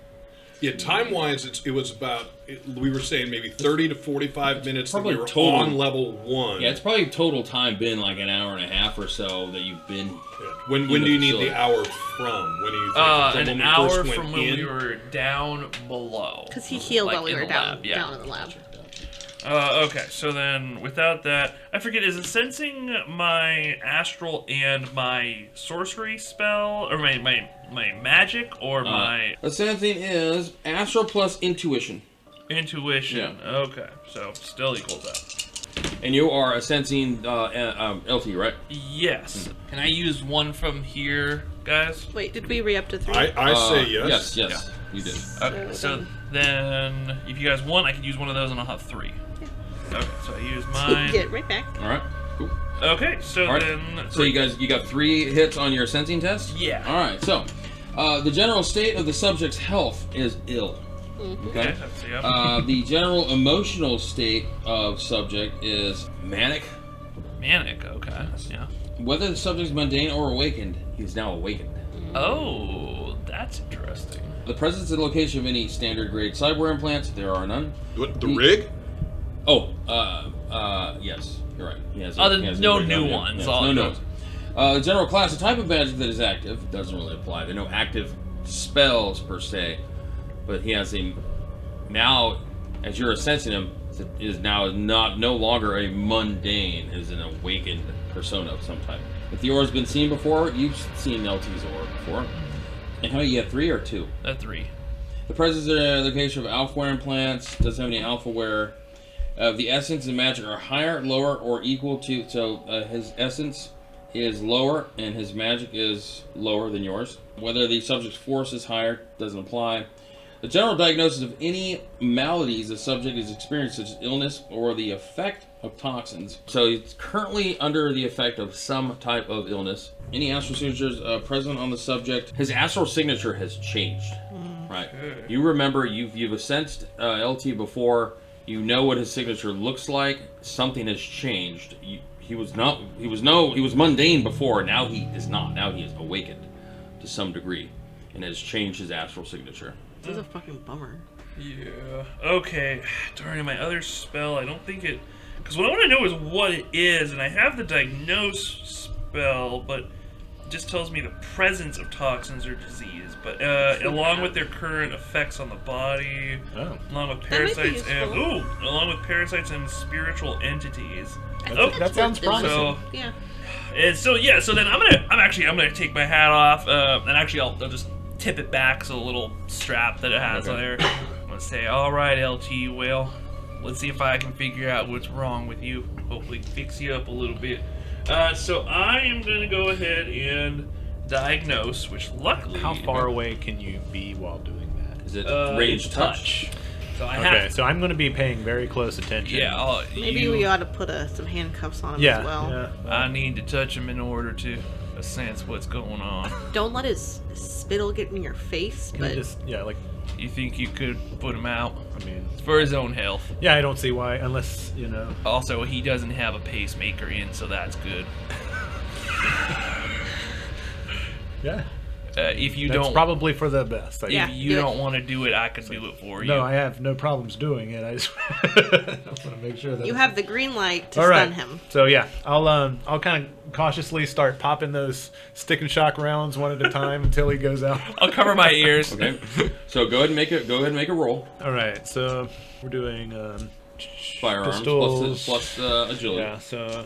Yeah, time-wise, it was about, we were saying maybe 30 to 45 minutes that Probably we were total. on level 1. Yeah, it's probably total time been like an hour and a half or so that you've been. When in do the you need facility. the hour from? When do you think? From when An we hour first went from when in? we were down below. Because he healed Like while we in were the down, lab, yeah. down in the lab. Okay, so then without that, I forget, is it sensing my astral and my sorcery spell, or my magic, or my The same thing is astral plus intuition, intuition? Yeah. Okay, so still equals that. and you are sensing LT, right? Yes. Can I use one from here, guys? Wait, did we re-up to 3? I say yes. Yes, you did. Okay, so then if you guys want, I can use one of those and I'll have 3. Okay, so I use mine. Get right back. All right, cool. Okay, so All right. then. So you got 3 hits on your sensing test. Yeah. All right. So the general state of the subject's health is ill. Okay, that's, yeah. The general emotional state of subject is manic. Manic, okay. Yeah. Whether the subject is mundane or awakened, he is now awakened. Oh, that's interesting. The presence and location of any standard grade cyber implants, there are none. What, the rig? Oh, yes, you're right. He has Oh, he has no a new breakdown, yeah. ones. Yes, All no good. notes. The general class, the type of magic that is active, doesn't really apply. There are no active spells per se, but he has a now, as you're sensing him, is now no longer a mundane, is an awakened persona of some type. If the aura has been seen before, you've seen LT's aura before. And how many you have 3 or 2? 3. The presence and location of alpha implants doesn't have any alpha wear. The essence and magic are higher, lower, or equal to. So his essence is lower and his magic is lower than yours. Whether the subject's force is higher doesn't apply. The general diagnosis of any maladies the subject is experiencing, such as illness or the effect of toxins. So he's currently under the effect of some type of illness. Any astral signatures present on the subject, his astral signature has changed. Right. You remember you've sensed LT before. You know what his signature looks like. Something has changed. He was mundane before. Now he is not. Now he is awakened to some degree, and has changed his astral signature. This is a fucking bummer. Yeah. Okay. During my other spell, I don't think it. Because what I want to know is what it is, and I have the diagnose spell, but it just tells me the presence of toxins or disease. But along with their current effects on the body, along with That might be parasites and useful. along with parasites and spiritual entities. That sounds promising. So, Yeah. and so yeah, so then I'm gonna take my hat off, and actually I'll just tip it back so the little strap that it has on there. I'm gonna say, all right, LT, well, let's see if I can figure out what's wrong with you. Hopefully fix you up a little bit. So I am gonna go ahead and diagnose, which luckily. How far away can you be while doing that? Is it range touch? So I Okay, have. so I'm going to be paying very close attention. Yeah, Maybe we ought to put some handcuffs on him Yeah. as well. Yeah. I need to touch him in order to sense what's going on. Don't let his spittle get in your face, Can I but just You think you could put him out? I mean, For his own health. yeah, I don't see why, unless Also, he doesn't have a pacemaker in, so that's good. Yeah. If you That's don't, probably for the best. Yeah. if you do it. don't want to do it, I can do it for you. No, I have no problems doing it. I just want to make sure that you have the green light to All right. stun him. So yeah, I'll kind of cautiously start popping those stick and shock rounds one at a time until he goes out. I'll cover my ears. Okay. So go ahead and make a roll. All right, so we're doing Firearms pistols. plus agility. Yeah, so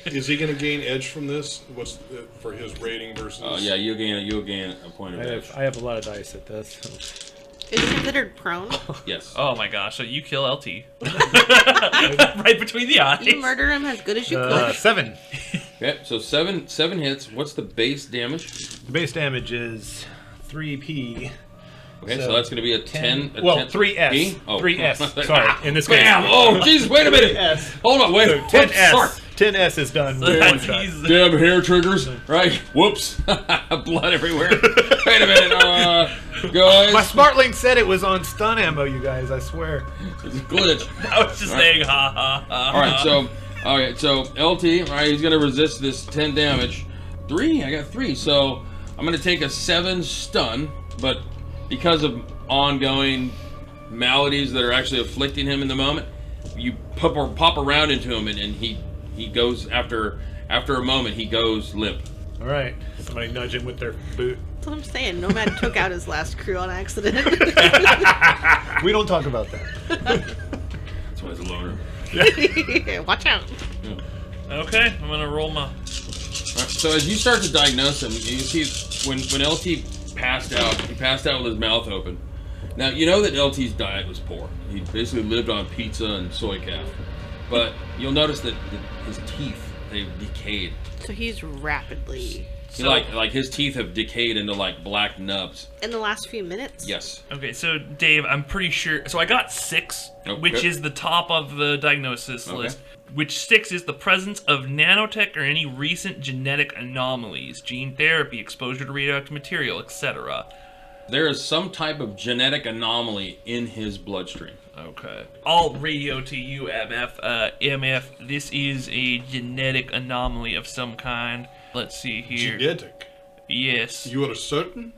Is he going to gain edge from this? What's for his rating versus? Yeah, you'll gain a point of edge. I have a lot of dice at this. So. Is he considered prone? Yes. Oh my gosh! So you kill LT right between the eyes. You murder him as good as you could. 7. Okay, so seven hits. What's the base damage? The base damage is 3p Okay, so that's going to be a 10. Well, 10 3S. E? Oh. 3S. Sorry, in this case. Bam! Oh, Jesus, wait a minute. 3S. Hold on, wait. So Whoops, 10S. sorry. 10S is done. So with that's one shot. easy. Damn hair triggers. Right. Whoops. Blood everywhere. Wait a minute. Guys. My smart link said it was on stun ammo, you guys. I swear. It's a glitch. I was just saying, ha ha ha. All right, so LT, all right, he's going to resist this 10 damage. 3? I got 3. So I'm going to take a 7 stun, but because of ongoing maladies that are actually afflicting him in the moment, you pop around into him, and he goes after a moment he goes limp. All right. Somebody nudge him with their boot. That's what I'm saying. Nomad took out his last crew on accident. We don't talk about that. That's why he's a loner. Watch out. Okay, I'm gonna roll my. All right, so as you start to diagnose him, you see when LT passed out, he passed out with his mouth open. Now you know that LT's diet was poor. He basically lived on pizza and soy calf. But you'll notice that his teeth, they've decayed. So he's rapidly. Like his teeth have decayed into like black nubs. In the last few minutes? Yes. Okay, so Dave, I'm pretty sure. So I got 6, Okay. which is the top of the diagnosis Okay. list. Which 6 is the presence of nanotech or any recent genetic anomalies, gene therapy, exposure to radioactive material, etc. There is some type of genetic anomaly in his bloodstream. Okay. I'll radio to you, MF. MF, this is a genetic anomaly of some kind. Let's see here. Genetic. Yes. You are certain?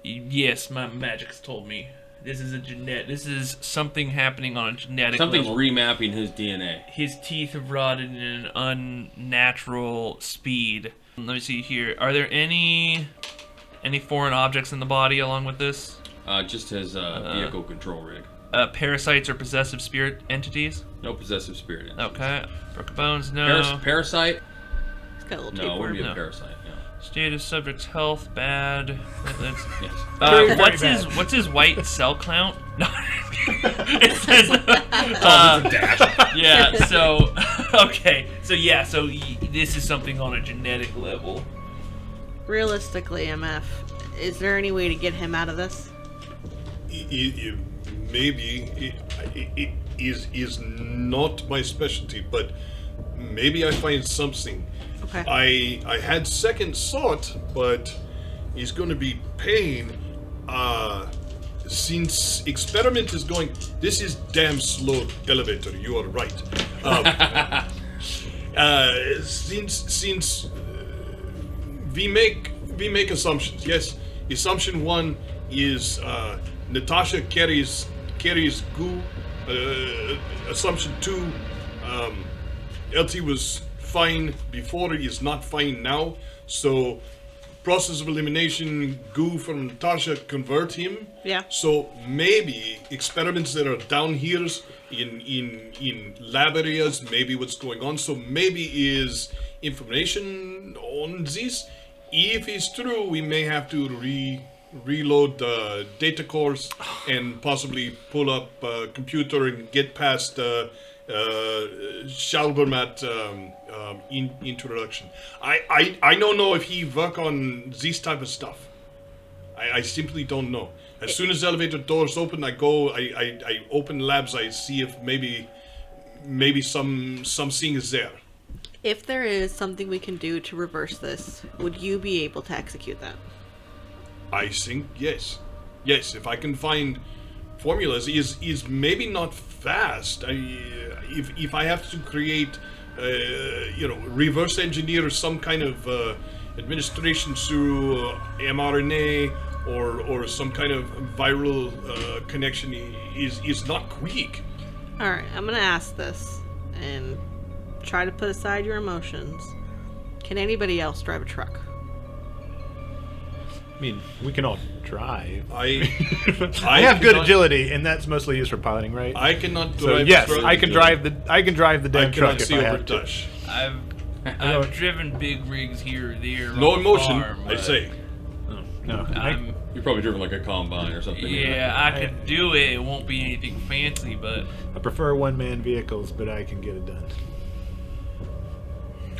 Yes, my magic's told me. This is a genetic. This is something happening on a genetic Something's level. remapping his DNA. His teeth have rotted in an unnatural speed. Let me see here. Are there any foreign objects in the body along with this? Just his vehicle control rig. Parasites or possessive spirit entities? No possessive spirit. Okay. Broken bones, no. Parasite? He's got a little No, it wouldn't be tapeworm. a parasite. No. State of subject's health, bad. That's, Yes. Very what's his white cell count? No. It says. Yeah. So. Okay. So yeah. So this is something on a genetic level. Realistically, MF, is there any way to get him out of this? Maybe it is not my specialty, but maybe I find something. Okay. I had second thought, but he's going to be paying. Since experiment is going, this is damn slow elevator. You are right. Since we make assumptions. Yes, assumption 1 is Natasha carries goo. Assumption 2, LT was fine before, he is not fine now. So process of elimination, goo from Natasha convert him. Yeah. So maybe experiments that are down here in lab areas, maybe what's going on. So maybe is information on this. If it's true, we may have to reload the data cores and possibly pull up a computer and get past Shadowrun introduction. I don't know if he work on this type of stuff. I simply don't know. As soon as the elevator doors open, I open labs. I see if maybe something is there. If there is something we can do to reverse this, would you be able to execute that? I think yes. If I can find formulas, is maybe not fast. If I have to create, reverse engineer some kind of administration through mRNA or some kind of viral connection, is not quick. All right, I'm gonna ask this and try to put aside your emotions. Can anybody else drive a truck? I mean, we can all drive. I have good cannot- agility, and that's mostly used for piloting, right? I cannot So drive. yes, truck. I can drive the damn I truck cannot if see I over have to. touch. I've driven big rigs here or there. No on the emotion, farm, I but say. No, You're probably driven like a combine or something. Yeah, I could do it. It won't be anything fancy, but I prefer one-man vehicles, but I can get it done.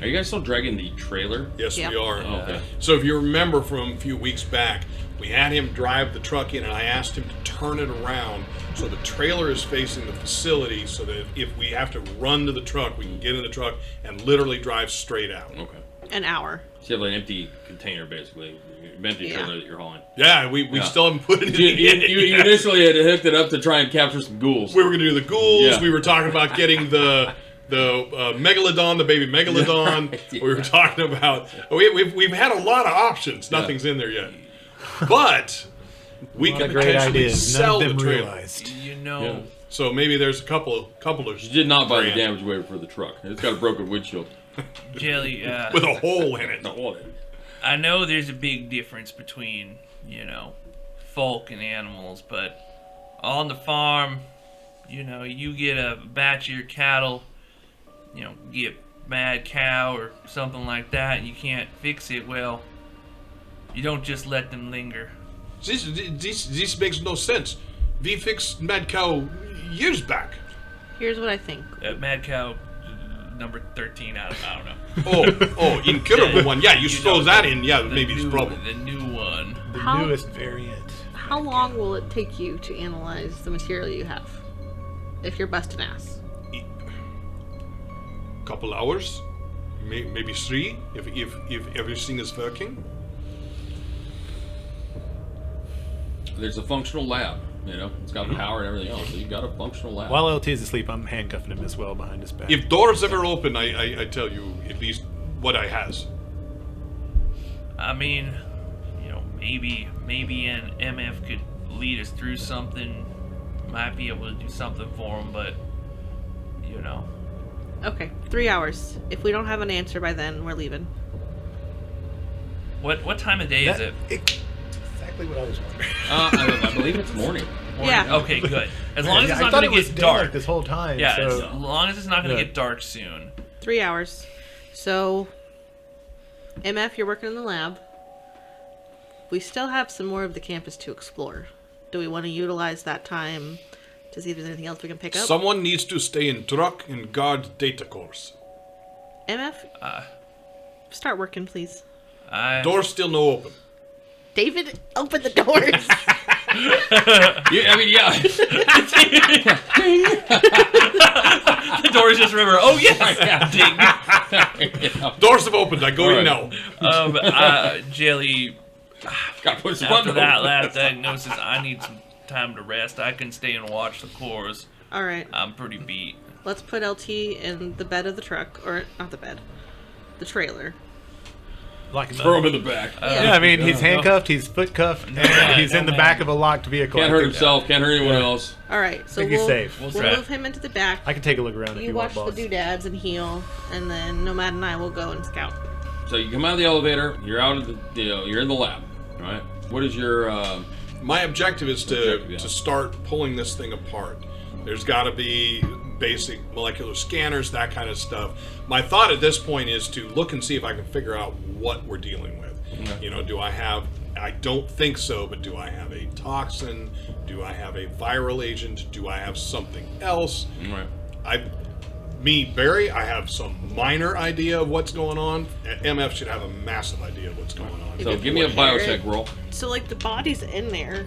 Are you guys still dragging the trailer? Yes, Yeah. we are. Oh, okay. So if you remember from a few weeks back, we had him drive the truck in, and I asked him to turn it around so the trailer is facing the facility, so that if we have to run to the truck, we can get in the truck and literally drive straight out. Okay. An hour. So you have like an empty container, basically. Empty Yeah. trailer that you're hauling. Yeah, we Yeah. still haven't put it in. You initially had hooked it up to try and capture some ghouls. We were going to do the ghouls. Yeah. We were talking about getting the megalodon, the baby megalodon. Right, yeah. We were talking about. We've had a lot of options. Nothing's in there yet, but we can Great potentially ideas. None sell of them the trailer. realized. You know, Yeah. So maybe there's a couple of. You did not buy the grand damage waiver for the truck. It's got a broken windshield. Jelly. with a hole in it. No, hold it. I know there's a big difference between, folk and animals, but on the farm, you get a batch of your cattle, get mad cow or something like that, and you can't fix it, well, you don't just let them linger. This makes no sense. We fixed mad cow years back. Here's what I think. Mad cow number 13 out of, I don't know. Oh, incurable one. Yeah, you throw that in. Yeah, The maybe it's a new- problem. The new one. The How- newest variant. How long will it take you to analyze the material you have? If you're busting ass. Couple hours, maybe 3, if everything is working. There's a functional lab. It's got power and everything else. So you've got a functional lab. While LT is asleep, I'm handcuffing him as well behind his back. If doors ever open, I tell you at least what I has. I mean, maybe an MF could lead us through something. Might be able to do something for him, but Okay, 3 hours. If we don't have an answer by then, we're leaving. what time of day is it? Exactly what I was wondering. I believe it's morning. Yeah. Okay, good. As long as it's I not thought going it to was get daylight dark. this whole time. Yeah, so. as long as it's not going to Yeah. get dark soon. 3 hours. So, MF, you're working in the lab. We still have some more of the campus to explore. Do we want to utilize that time to see if there's anything else we can pick up? Someone needs to stay in truck and guard data cores. MF, start working, please. Doors still no open. David, open the doors. Yeah, I mean, yeah. The doors just remember. Oh yes, ding. Doors have opened. I go All in right. now. Jelly. Got to push the After button. that last diagnosis, I need some time to rest. I can stay and watch the cores. All right, I'm pretty beat. let's put LT in the bed of the truck, or not the bed, the trailer. Lock him Throw up. him in the back. Yeah, I mean, he's handcuffed, he's foot cuffed, and he's in the back of a locked vehicle. Can't hurt himself. Can't hurt anyone else. All right, so think he's we'll safe. we'll We'll move him into the back. I can take a look around if You you watch want, the boss. doodads and heal, and then Nomad and I will go and scout. So you come out of the elevator. You're out of the. You're in the lab, right? What is your? My objective is Objective, yeah. to start pulling this thing apart. There's got to be basic molecular scanners, that kind of stuff. My thought at this point is to look and see if I can figure out what we're dealing with. Okay. You know, do I have? I don't think so, but do I have a toxin? Do I have a viral agent? Do I have something else? Right. Barry, I have some minor idea of what's going on. MF should have a massive idea of what's going on. So If give me a you carry biotech it- roll. So, like, the bodies in there,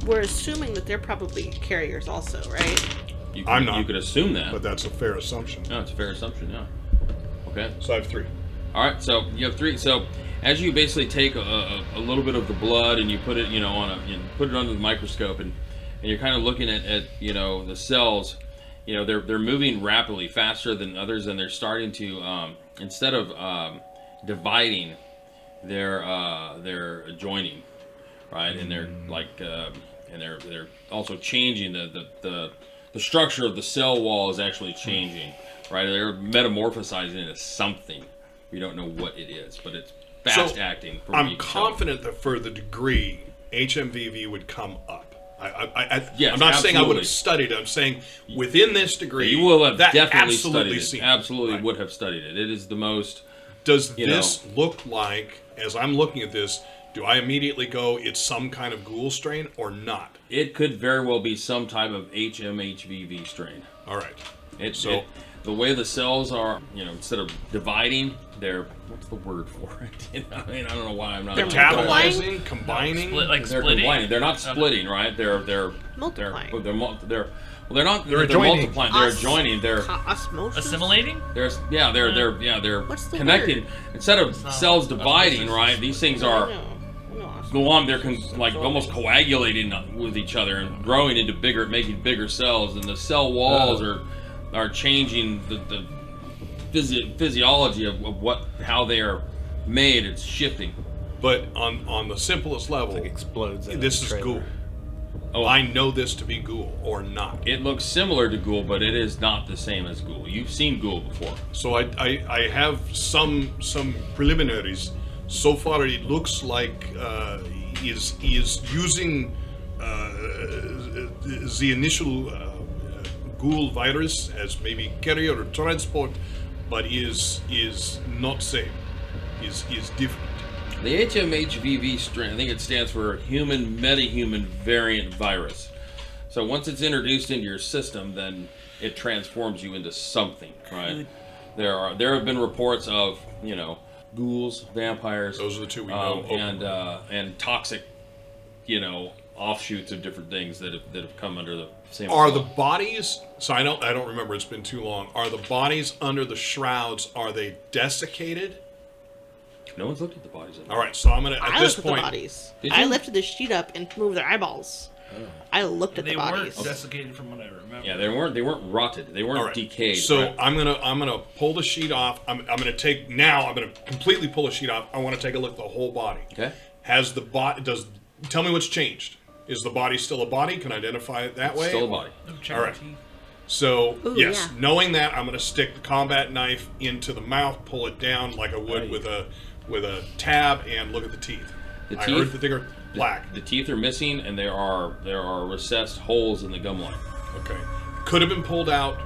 we're assuming that they're probably carriers also, right? You I'm not. You could assume that. But that's a fair assumption. No, it's a fair assumption. Yeah. Okay. So I have 3. All right, so you have 3. So as you basically take a little bit of the blood and you put it, put it under the microscope, and you're kind of looking at the cells, they're moving rapidly, faster than others, and they're starting to instead of dividing, they're joining, right? And they're and they're also changing the structure of the cell wall is actually changing, right? They're metamorphosizing into something. We don't know what it is, but it's fast acting. I'm confident that for the degree HMVV would come up. Yes, I'm not saying I would absolutely. have studied it. I'm saying within this degree, You will have that definitely absolutely studied it. seen. Absolutely Right. would have studied it. It is the most. Does you this look like, as I'm looking at this, do I immediately go, it's some kind of ghoul strain or not? It could very well be some type of HMHVV strain. All right. It, So the way the cells are, instead of dividing, they're, what's the word for it? I mean, I don't know why I'm not. They're Metabolizing, combining. Like They're splitting. combining. They're not splitting, right? They're Multiplying. They're not. They're They're adjoining. multiplying. They're adjoining. They're Osmosis? Assimilating? they're What's the connecting. word? Instead of not- cells dividing, right? These things are No, go on. They're like almost coagulating with each other and growing into making bigger cells, and the cell walls are changing the physiology of how they are made. It's shifting. But on the simplest level, Like explodes. in this a is trailer. ghoul. Oh, I know this to be ghoul or not. It looks similar to ghoul, but it is not the same as ghoul. You've seen ghoul before. So I have some preliminaries. So far, it looks like he is using the initial ghoul virus as maybe carrier or transport, but is not same. Is different. The HMHVV strain, I think it stands for Human Metahuman Variant Virus. So once it's introduced into your system, then it transforms you into something, right? There have been reports of, ghouls, vampires. Those are the two we know. And toxic, offshoots of different things that have come under the same. Are the bodies? So I don't remember. It's been too long. Are the bodies under the shrouds? Are they desiccated? No one's looked at the bodies. All right. So I'm gonna at I this looked at point. the bodies. Did I you? lifted the sheet up and moved their eyeballs. I looked at They the weren't bodies. desiccated from what I remember. Yeah, they weren't rotted. They weren't All right. decayed. So right? I'm gonna pull the sheet off. I'm gonna completely pull the sheet off. I want to take a look at the whole body. Okay. Has the body? Tell me what's changed? Is the body still a body? Can I identify it that way? Still a body. No, check All the right. teeth. So Ooh, yes, yeah. knowing that, I'm going to stick the combat knife into the mouth, pull it down like I would with a tab, and look at the teeth. The I teeth- heard that they are black. The teeth are missing, and there are recessed holes in the gum line. Okay, could have been pulled out.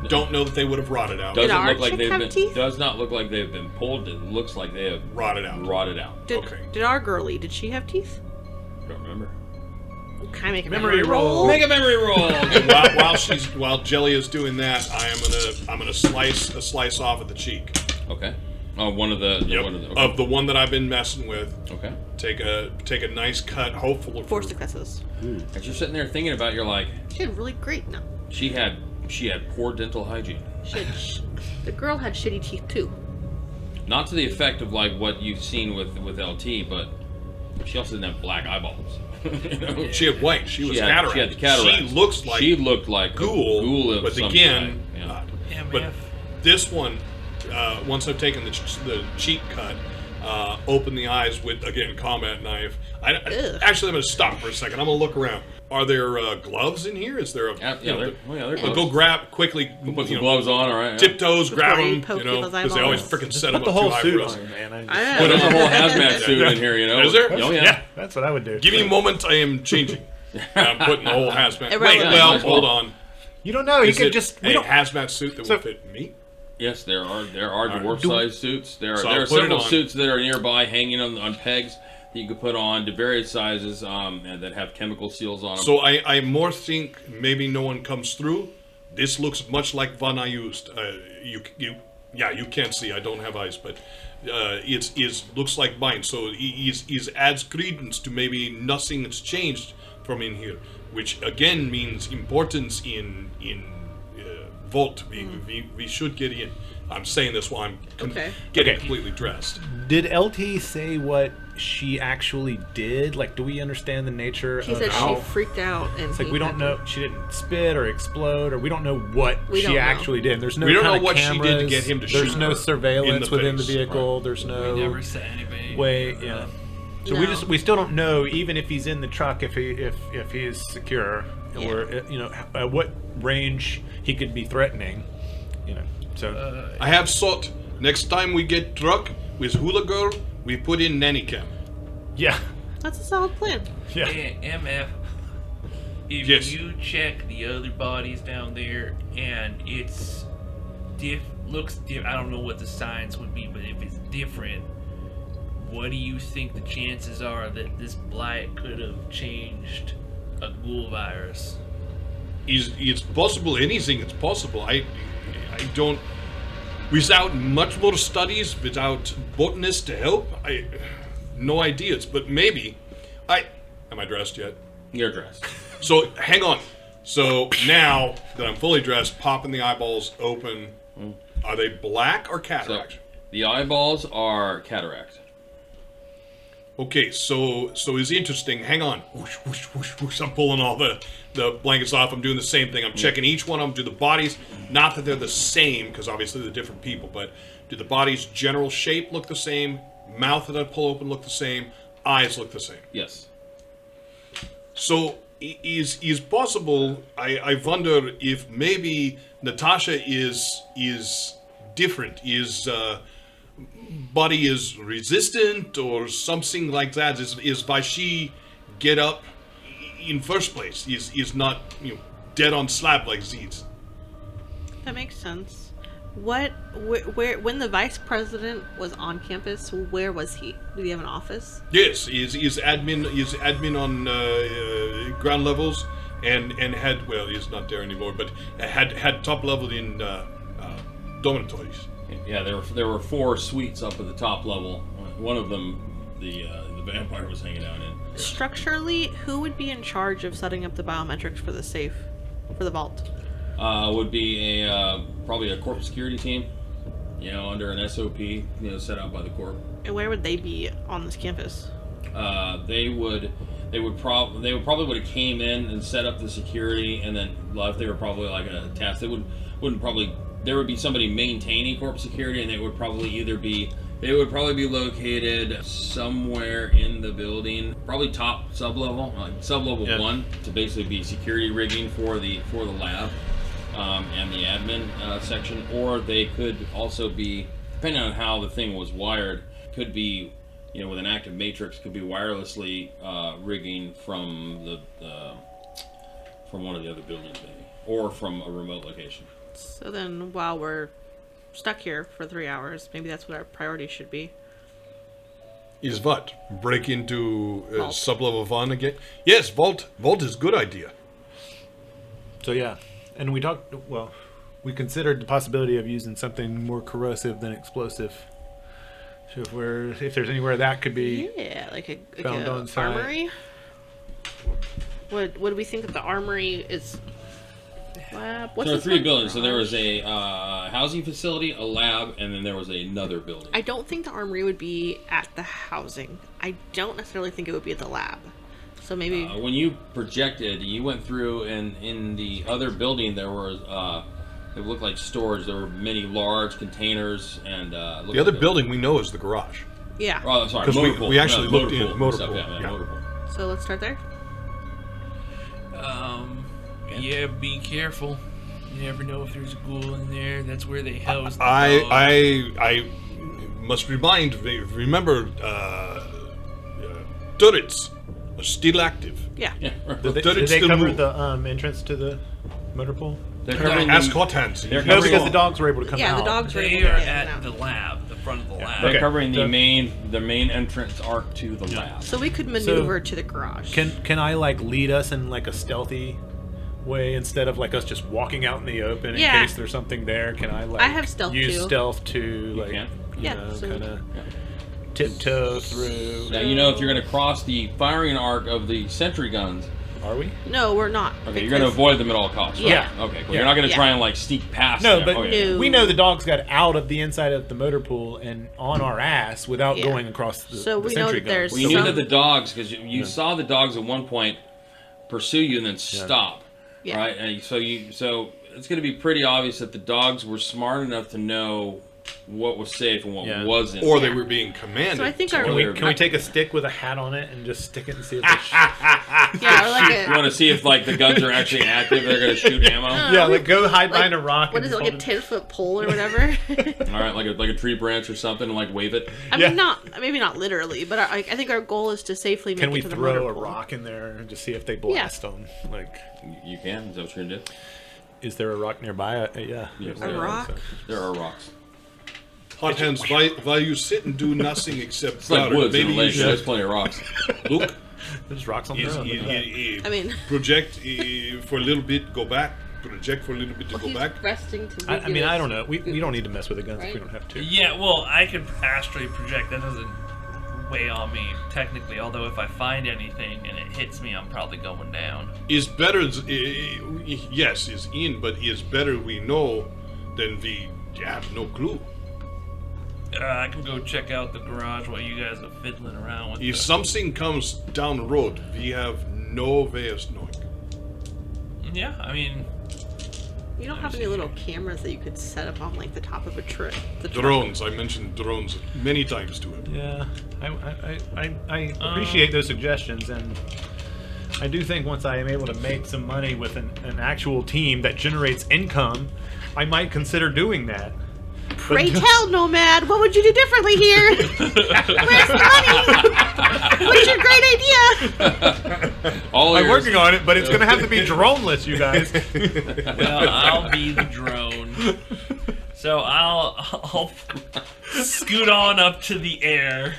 Don't know that they would have rotted out. Did Doesn't our look like chick they've have been. teeth? Does not look like they've been pulled. It looks like they have Rotted out. Rotted out. Did, Okay. did our girlie, did she have teeth? Don't remember. Can I make a Memory memory roll. roll? Make a memory roll. while Jelly is doing that, I'm gonna slice a slice off at the cheek. Okay. Oh, one of the. Yep. One of the. Okay. Of the one that I've been messing with. Okay. Take a nice cut. Hopefully 4 successes. As you're sitting there thinking about, it, you're like, She had really great. No, she had poor dental hygiene. she had the girl had shitty teeth too. Not to the effect of like what you've seen with LT, but she also didn't have black eyeballs. She had white. She was had cataract. She had the cataract. She looked like ghoul of but some again, kind, yeah. not. MF. But this one, once I've taken the cheek cut, open the eyes with again combat knife. Ugh. Actually, I'm going to stop for a second. I'm going to look around. Are there gloves in here? Is there a? Yeah, they're I'll gloves. go grab quickly. Put some gloves on, all right. Tiptoes, grab Before you them. poke You know, people's because they always eyeballs. freaking set Put them the up whole too high suit for us. on, man. I know. Put a whole hazmat suit in here, you know. Is there? Oh yeah. Yeah, that's what I would do. Give me a moment. I am changing. I'm putting the whole hazmat. Irrelevant. Wait, well, Yeah, hold on. You don't know. You Is could it just. a We don't, hazmat suit that So- will fit me? Yes, there are dwarf sized suits. There So are I'll put it several on. suits that are nearby, hanging on pegs that you could put on to various sizes, and that have chemical seals on them. So I more think maybe no one comes through. This looks much like one I used. You can't see. I don't have eyes, but it looks like mine. So it adds credence to maybe nothing has changed from in here, which again means importance in vault. We should get in. I'm saying this while I'm Okay. getting Okay. completely dressed. did LT say what she actually did? Like, do we understand the nature He of said how? she freaked out and It's like he we had don't to- know. She didn't spit or explode, or we don't know what We she don't know. actually did. There's no. We don't kind know of what she did to cameras. get him to There's shoot no her surveillance in the within the face. vehicle. There's no. We never said anything. way. Yeah. So No. we still don't know, even if he's in the truck, if he is secure, or at what range he could be threatening. So I have thought. Next time we get truck with hula girl, we put in nanny cam. yeah, That's a solid plan. yeah. Hey, MF, if Yes. you check the other bodies down there and it's looks different, I don't know what the science would be, but if it's different, what do you think the chances are that this blight could have changed a ghoul virus? It's possible. Anything is possible. I don't. Without much more studies, without botanists to help, no ideas. But maybe, am I dressed yet? You're dressed. So hang on. So now that I'm fully dressed, popping the eyeballs open, are they black or cataract? So, the eyeballs are cataract. Okay, so it's interesting. Hang on. Whoosh, whoosh, whoosh, whoosh. I'm pulling all the blankets off. I'm doing the same thing. I'm checking each one of them. Do the bodies, not that they're the same, because obviously they're different people, but do the body's general shape look the same? Mouth that I pull open look the same? Eyes look the same? Yes. So is possible, I wonder if maybe Natasha is different, body is resistant or something like that, is why she get up in first place, is not dead on slab like these. That makes sense. Where when the vice president was on campus, where was he? Did he have an office? Yes, is admin on ground levels and had, well, he's not there anymore, but had top level in dormitories. Yeah, there were 4 suites up at the top level. One of them, the vampire was hanging out in. Structurally, who would be in charge of setting up the biometrics for the safe, for the vault? Would be probably a corp security team, under an SOP, set out by the corp. And where would they be on this campus? They would probably would have came in and set up the security and then left. They were probably like a task. There would be somebody maintaining corp security, and they would probably be located somewhere in the building, probably top sub-level, like sub-level 1, to basically be security rigging for the lab and the admin section. Or they could also be, depending on how the thing was wired, could be, with an active matrix, could be wirelessly rigging from from one of the other buildings, maybe, or from a remote location. So then, while we're stuck here for 3 hours, maybe that's what our priority should be. Is what? Break into Vault. sub-level 1 again? Yes, vault is a good idea. So yeah, and we considered the possibility of using something more corrosive than explosive. So if there's anywhere that could be, Yeah, like a found on site. armory. What do we think that the armory is? Lab? What's So there were this 3 one? buildings. So there was a housing facility, a lab, and then there was another building. I don't think the armory would be at the housing. I don't necessarily think it would be at the lab. So maybe When you projected, you went through, and in the other building there was it looked like storage. There were many large containers, and The other building we know is the garage. yeah. Oh, sorry, 'Cause motor pool. we actually No, looked in pool motor stuff, pool, Yeah, yeah. motor pool. So let's start there. Yeah, be careful. You never know if there's a ghoul in there. That's where they house the I must remember turrets are still active. Yeah. Yeah, right. Did turrets they still cover move. the entrance to the motor pool? They're covering Ask the, hot hands. They're No, covering because the dogs were able to come Yeah, out. the dogs were They able to are get in and at out. the lab, the front of the lab. they're Okay. covering the So- main entrance arc to the lab. So we could maneuver to the garage. Can I lead us in like a stealthy way instead of like us just walking out in the open in Yeah. case there's something there? Can I I have stealth use too. stealth to like can? Yeah, so- kind of tiptoe through? Now you know if you're going to cross the firing arc of the sentry guns. Are we? No, we're not. Okay, you're going to avoid them at all costs. Right? Yeah. Okay, cool. Yeah. You're not going to Yeah. try and like sneak past No, them. but Okay. No. we know the dogs got out of the inside of the motor pool and on our ass without Yeah. going across the So the we know sentry that there's guns. Well, you knew some- that the dogs, because you saw the dogs at one point pursue you and then stop, Yeah. right? And so it's going to be pretty obvious that the dogs were smart enough to know what was safe and what Yeah. wasn't. Or they were being commanded. So I think to. our Can we take a stick with a hat on it and just stick it and see if they yeah, or like you want a to see if like the guns are actually active? They're going to shoot ammo. yeah, like go hide behind a rock. what and is it, like a hold 10-foot pole or whatever? All right, like a tree branch or something, and like wave it. I Yeah. mean, maybe not literally, but I think our goal is to safely make Can it we to the motor throw a pool. rock in there and just see if they blast them? Like, You can. Is that what you're going to do? is there a rock nearby? Yeah. Yes, A there are. rock? There are rocks. Hot hands, while you sit and do nothing except It's like powder, woods in maybe a you lake. There's should plenty of rocks. look, There's rocks on the road. I mean, project for a little bit, go back. project for a little bit to Well, go he's back? resting to I mean, I don't know. We don't need to mess with the guns if we Right. don't have to. Yeah, well, I could astrally project. That doesn't weigh on me technically. Although if I find anything and it hits me, I'm probably going down. Is better, yes, is in, but is better we know than we have no clue. I can go check out the garage while you guys are fiddling around with If the... something comes down the road, we have no way of knowing. Yeah, I mean... You don't have any little cameras that you could set up on like the top of a truck. Drones, I mentioned drones many times to him. Yeah, I appreciate those suggestions, and I do think once I am able to make some money with an actual team that generates income, I might consider doing that. Pray tell, Nomad, what would you do differently here? Where's the money? What's your great idea? All I'm ears. working on it, but it's going to have to be droneless, you guys. Well, I'll be the drone. So I'll scoot on up to the air.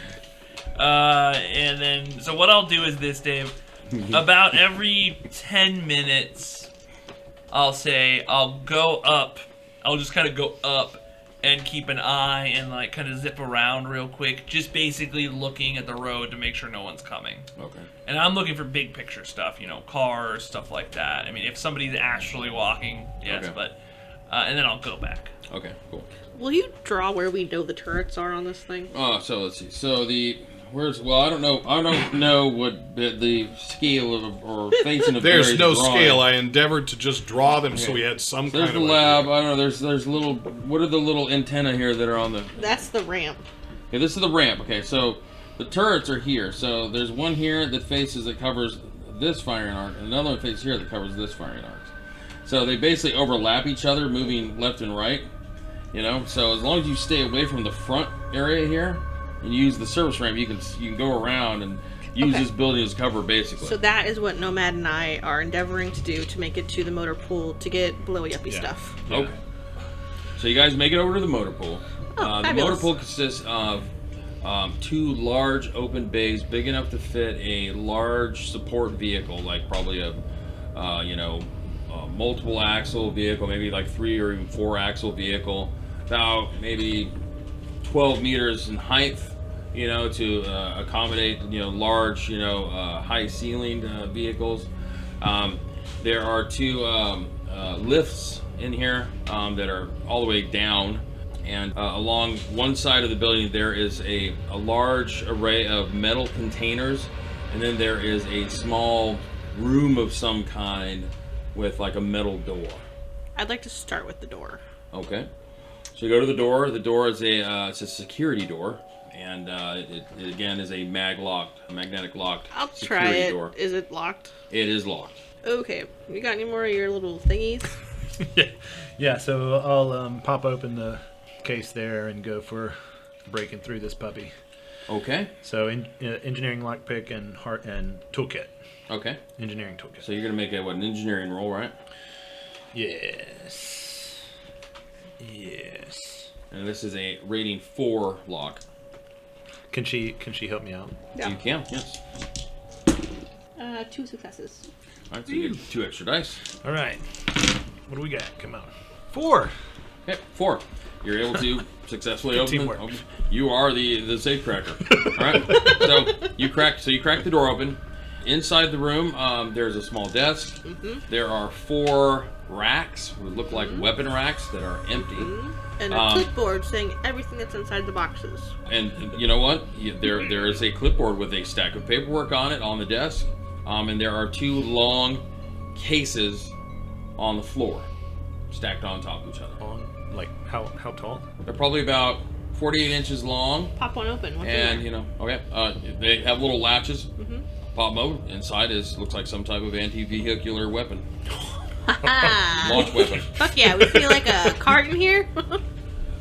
And then, so what I'll do is this, Dave. About every 10 minutes, I'll say, I'll go up. I'll just kind of go up and keep an eye and like kind of zip around real quick. Just basically looking at the road to make sure no one's coming. Okay. And I'm looking for big picture stuff, you know, cars, stuff like that. I mean, if somebody's actually walking, yes, Okay. but... and then I'll go back. Okay, cool. Will you draw where we know the turrets are on this thing? So let's see. So I don't know what the scale of or facing of There's various no drawing. scale. I endeavored to just draw them so we had some There's kind the of lab. idea. I don't know. There's little. What are the little antenna here that are on the? That's the ramp. Okay, this is the ramp. Okay, so the turrets are here. So there's one here that covers this firing arc, and another one faces here that covers this firing arc. So they basically overlap each other, moving left and right. You know, so as long as you stay away from the front area here and use the service ramp, you can go around and use Okay. this building as cover, basically. So that is what Nomad and I are endeavoring to do to make it to the motor pool to get blowy uppy stuff. Okay. So you guys make it over to the motor pool. Oh, The fabulous. motor pool consists of two large open bays, big enough to fit a large support vehicle, like probably a multiple axle vehicle, maybe like 3 or even 4 axle vehicle, about maybe 12 meters in height, you know, to accommodate, you know, large, you know, high ceilinged vehicles. There are 2 lifts in here that are all the way down, and along one side of the building there is a large array of metal containers, and then there is a small room of some kind with like a metal door. I'd like to start with the door. Okay. So you go to the door. The door is it's a security door, and it again is a magnetic locked I'll try security it. door. Is it locked? It is locked. Okay. You got any more of your little thingies? Yeah, so I'll pop open the case there and go for breaking through this puppy. Okay. So engineering lockpick and toolkit. Okay. Engineering toolkit. So you're gonna make an engineering roll, right? Yes. And this is a rating 4 lock. Can she help me out? Yeah. You can, yes. 2 successes. All right, so you get 2 extra dice. All right. What do we got? Come on. 4. Okay, 4. You're able to successfully Good open teamwork. You are the safe cracker. All right. So you crack the door open. Inside the room, there's a small desk. There are 4 racks, what look like weapon racks that are empty. And a clipboard saying everything that's inside the boxes. And you know what? There is a clipboard with a stack of paperwork on it on the desk. And there are 2 long cases on the floor, stacked on top of each other. Like how tall? They're probably about 48 inches long. Pop one open. What's in And there? you know, okay, they have little latches. Pop them open. Inside looks like some type of anti-vehicular weapon, launch weapon. Fuck yeah, we feel like a cart in here.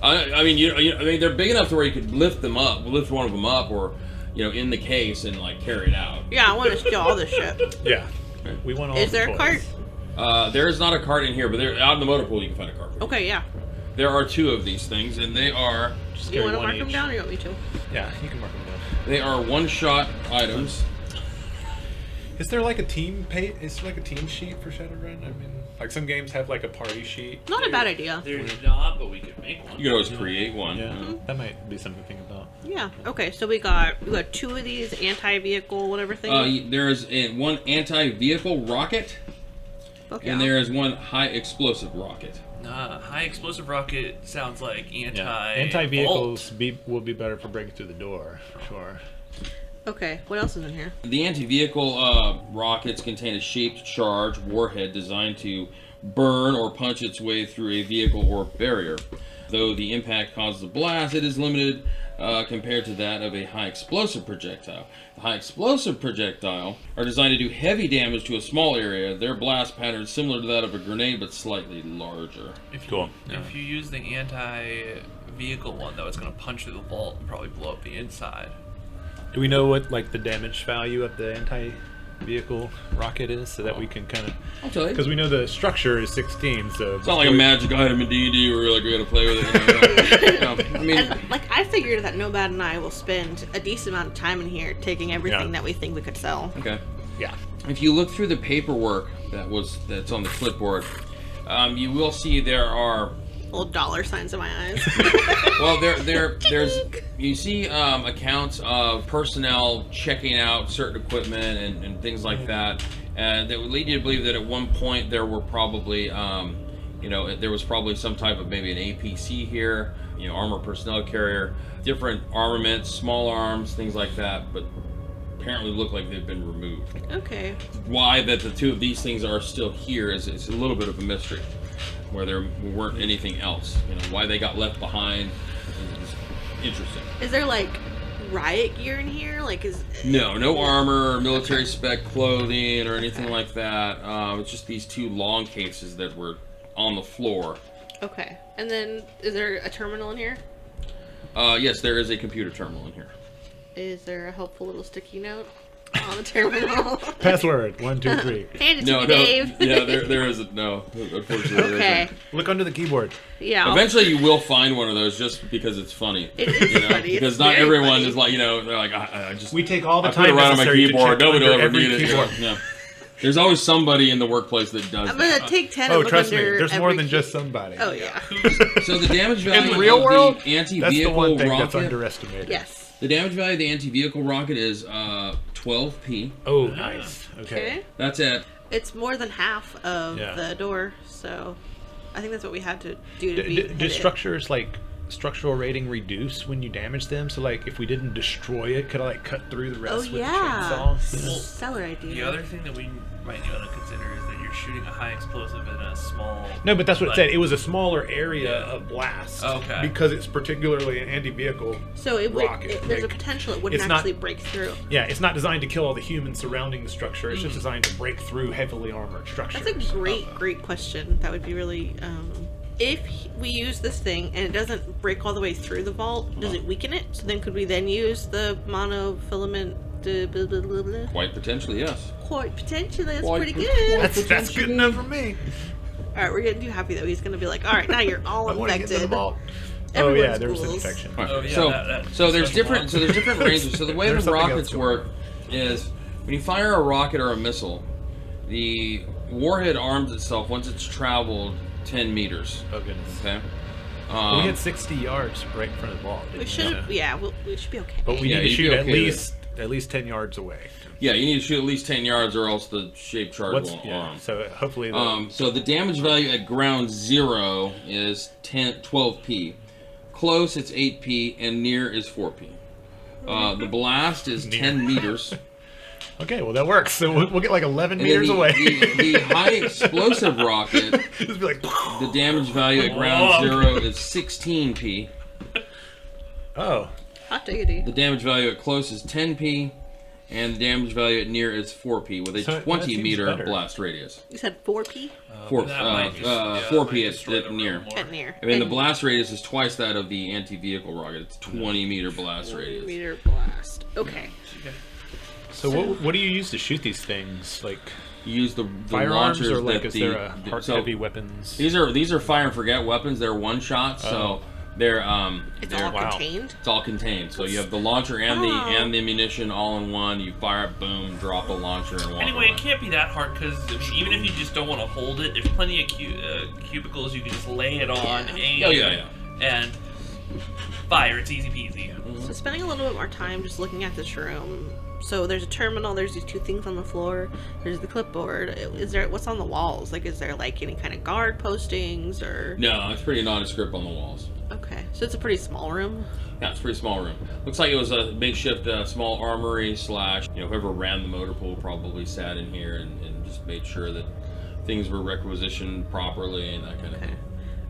I mean, they're big enough to where you could lift one of them up, or you know, in the case and like carry it out. Yeah, I want to steal all this shit. Yeah. We want all Is the there a toys. There is not a cart in here, but out in the motor pool you can find a cart. Okay, yeah. There are 2 of these things, and they are Just You carry want to one mark them each. down or you want me to? Yeah, you can mark them down. one-shot items. Is there like a team Is like a team sheet for Shadowrun? I mean, like some games have like a party sheet. Not a bad idea. There's not, but we could make one. You can always create one. Yeah, that might be something to think about. Yeah. Okay. So we got 2 of these anti-vehicle whatever things. There is one anti-vehicle rocket, and there is one high explosive rocket. High explosive rocket sounds like Anti-vehicles will be better for breaking through the door, for sure. Okay. What else is in here? The anti-vehicle rockets contain a shaped charge warhead designed to burn or punch its way through a vehicle or barrier. Though the impact causes a blast, it is limited compared to that of a high explosive projectile. The high explosive projectile are designed to do heavy damage to a small area. Their blast pattern is similar to that of a grenade, but slightly larger. If you use the anti-vehicle one, though, it's going to punch through the vault and probably blow up the inside. Do we know what like the damage value of the anti-vehicle rocket is, so that we can kind of? I'll tell you. Because we know the structure is 16, so It's not like a magic item in D&D where like we gotta play with it. I mean, And I figured that Nomad and I will spend a decent amount of time in here taking everything that we think we could sell. okay. yeah. If you look through the paperwork that's on the clipboard, you will see there are. Little dollar signs in my eyes. Well, there's you see accounts of personnel checking out certain equipment and things like that, and that would lead you to believe that at one point there were probably there was probably some type of maybe an APC here, armored personnel carrier, different armaments, small arms, things like that, but apparently look like they've been removed. Okay. Why that the 2 of these things are still here is it's a little bit of a mystery. Where there weren't anything else, why they got left behind is interesting. Is there like riot gear in here? No armor or military spec clothing or anything like that. It's just these 2 long cases that were on the floor. Okay. And then is there a terminal in here? Yes, there is a computer terminal in here. Is there a helpful little sticky note on the terminal? Password 1, 2, 3. Hand it to me, Dave. Yeah, there isn't. No, unfortunately, there Okay. isn't. Look under the keyboard. Yeah. Eventually, you will find one of those just because it's funny. It is funny. Because It's not very everyone funny. is like, they're like, I just. We take all the I put it time right on my necessary to keyboard. check Nobody will under ever every need it. keyboard. Yeah. There's always somebody in the workplace that does I'm that. gonna take 10 Oh, and look trust me, under there's more every than key. just somebody. Oh, yeah. So the damage value In the real world, of the that's the anti-vehicle one thing that's rocket. underestimated. Yes. The damage value of the anti-vehicle rocket is 12p. Oh, nice. Okay. That's at It's more than half of Yeah. the door, so I think that's what we had to do to beat Do it. structures like structural rating reduce when you damage them? So like if we didn't destroy it, could I like cut through the rest Oh, with yeah. the chainsaw? Well, Stellar idea. The other thing that we might want to consider is that you're shooting a high explosive in a small. No, but that's what it like- said. It was a smaller area Yeah. of blast. Okay. Because it's particularly an anti-vehicle. So it would. rocket. There's a Like, potential it wouldn't it's not- actually break through. Yeah, it's not designed to kill all the humans surrounding the structure. It's just designed to break through heavily armored structures. That's a great question. That would be really. If we use this thing and it doesn't break all the way through the vault, does it weaken it? So then could we then use the monofilament? Blah, blah, blah, blah? quite potentially, yes. Quite potentially. That's Quite pretty pot- good. That's good enough for me. All right, we're getting too happy though. He's gonna be like, all right, now you're all I want to get to the infected. vault. Oh yeah, Everyone's there was ghouls. infection. All right. Oh, yeah, so, that so there's special different. one. So there's different ranges. So the way the There's something rockets else going work is when you fire a rocket or a missile, the warhead arms itself once it's traveled 10 meters. Oh goodness. Okay. We had 60 yards right in front of the vault. We didn't should have. Yeah, we should be okay. But we Yeah, need to you'd shoot be at okay with least 10 yards away. Yeah, you need to shoot at least 10 yards, or else the shape charge What's will yeah? arm. So hopefully. So the damage value at ground zero is 12p. Close, it's 8p, and near is 4p. The blast is 10 meters. Okay, well that works. So we'll get like 11 And then meters away. the high explosive rocket, Just be like, the damage value at ground zero is 16p. oh, Hot diggity. The damage value at close is 10p, and the damage value at near is 4p with a So that 20 seems meter better. blast radius. You said 4p Four, That might just- yeah, that 4p might at, destroy at the near. room more. at near. I mean, the And blast radius is twice that of the anti-vehicle rocket. It's 20 meter blast radius. meter blast. Okay. so what do you use to shoot these things? Like You use the firearms, launchers or like that is there a so heavy weapons? These are fire and forget weapons. They're one shot. So It's all wow. contained. It's all contained. So you have the launcher and the ammunition all in one. You fire it, boom, drop a launcher, and walk Anyway, away. it can't be that hard because even if you just don't want to hold it, there's plenty of cubicles you can just lay it on, aim, and fire. It's easy peasy. So spending a little bit more time just looking at this room. So there's a terminal. There's these two things on the floor. There's the clipboard. Is there what's on the walls? Like, is there like any kind of guard postings or? No, it's pretty nondescript on the walls. Okay, so it's a pretty small room. Yeah, it's a pretty small room. Looks like it was a makeshift small armory slash, whoever ran the motor pool probably sat in here and just made sure that things were requisitioned properly and that kind of thing.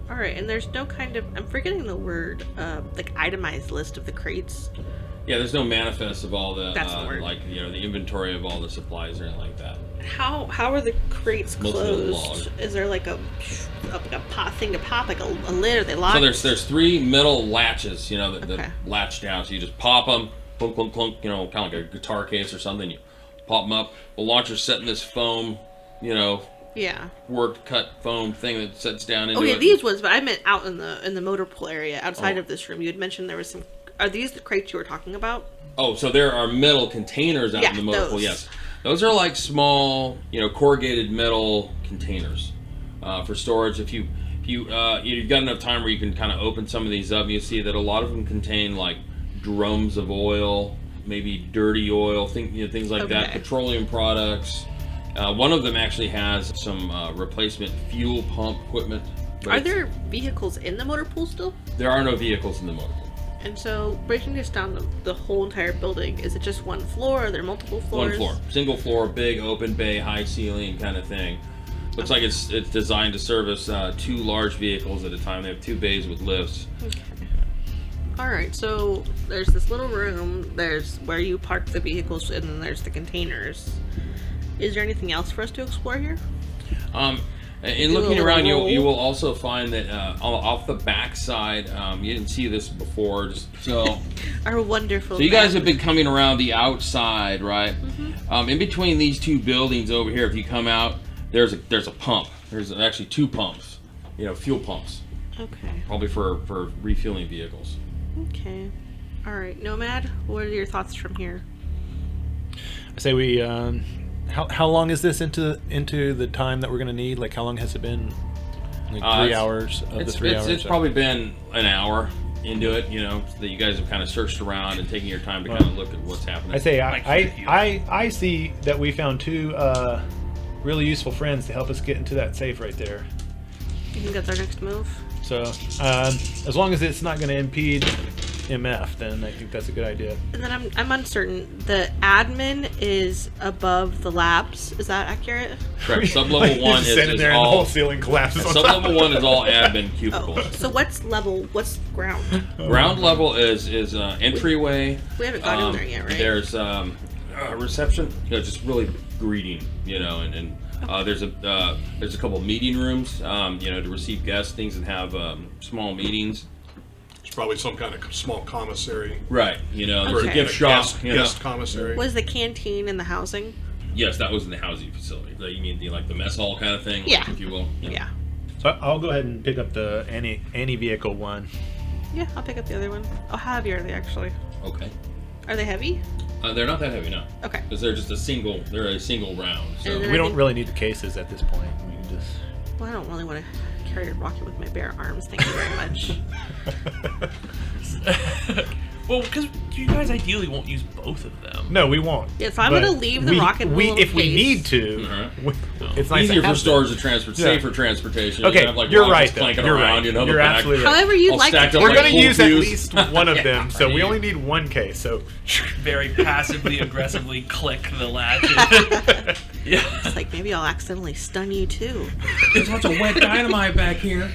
All right, and there's no kind of, I'm forgetting the word, like itemized list of the crates. Yeah, there's no manifest of all the, That's the word. the inventory of all the supplies or anything like that. How are the crates Most of it closed? log. Is there like a pop thing to pop, like a lid? Are they locked? So there's three metal latches, that Okay. latch down. So you just pop them, clunk, clunk, clunk, kind of like a guitar case or something. You pop them up. The launcher's set in this foam, Yeah. worked cut foam thing that sets down into Okay, it. these ones, but I meant out in the motor pool area outside of this room. You had mentioned there was some. Are these the crates you were talking about? Oh, so there are metal containers out in the motor pool. those. Yes, those are like small, corrugated metal containers for storage. If you've got enough time where you can kind of open some of these up, you see that a lot of them contain like drums of oil, maybe dirty oil, things like that, Okay. petroleum products. One of them actually has some replacement fuel pump equipment. but Are it's- there vehicles in the motor pool still? There are no vehicles in the motor pool. And so, breaking this down the whole entire building, is it just one floor? Are there multiple floors? One floor, single floor, big open bay, high ceiling kind of thing. Looks like it's designed to service 2 large vehicles at a time. They have 2 bays with lifts. Okay. All right. So there's this little room. There's where you park the vehicles, and then there's the containers. Is there anything else for us to explore here? In Do a looking little around, roll. you will also find that off the back side, you didn't see this before. So Our wonderful. you guys map. have been coming around the outside, right? In between these 2 buildings over here, if you come out, there's a pump. There's actually 2 pumps, fuel pumps, Okay. probably for refueling vehicles. Okay. All right, Nomad. What are your thoughts from here? I say we. How long is this into the time that we're gonna need? Like, how long has it been? Like 3 hours of the 3 hours. It's probably been an hour into it, that you guys have kind of searched around and taken your time to kind of look at what's happening. I say Like, I see that we found 2 really useful friends to help us get into that safe right there. You think that's our next move? So as long as it's not going to impede MF, then I think that's a good idea. And then I'm uncertain. The admin is above the labs. Is that accurate? Correct. Sublevel 1 Sitting is there and the whole all. ceiling collapses on top. Sublevel 1 is all admin cubicles. Oh, so what's ground? Ground level is entryway. We haven't got in there yet, right? There's reception. Just really greeting. And there's a couple of meeting rooms. To receive guests, things that have small meetings. It's probably some kind of small commissary. Right. There's Okay. a gift shop. Guest commissary. Was the canteen in the housing? Yes, that was in the housing facility. You mean the mess hall kind of thing, Yeah. if you will. Yeah. So I'll go ahead and pick up the anti-vehicle one. Yeah, I'll pick up the other one. How heavy are they actually? Okay. Are they heavy? They're not that heavy, no. Okay. Because they're just a single round. So. And then We don't really need the cases at this point. We can just. Well, I don't really want to carry a rocket with my bare arms. Thank you very much. Well, because you guys ideally won't use both of them. No, we won't. Yeah, so I'm But gonna leave the rocket in a little if we case. need to, Alright. it's nice Easier to for have storage of transport, Yeah. safer transportation. Okay, You have, you're rockets right, though. clanking You're around, right. the You're back. absolutely right. However you'd All like stacked to. up We're like gonna pool use at cues. least one of them, so we Right. only need one case. So Very passively aggressively click the latches. Yeah. It's like maybe I'll accidentally stun you too. There's lots of wet dynamite back here.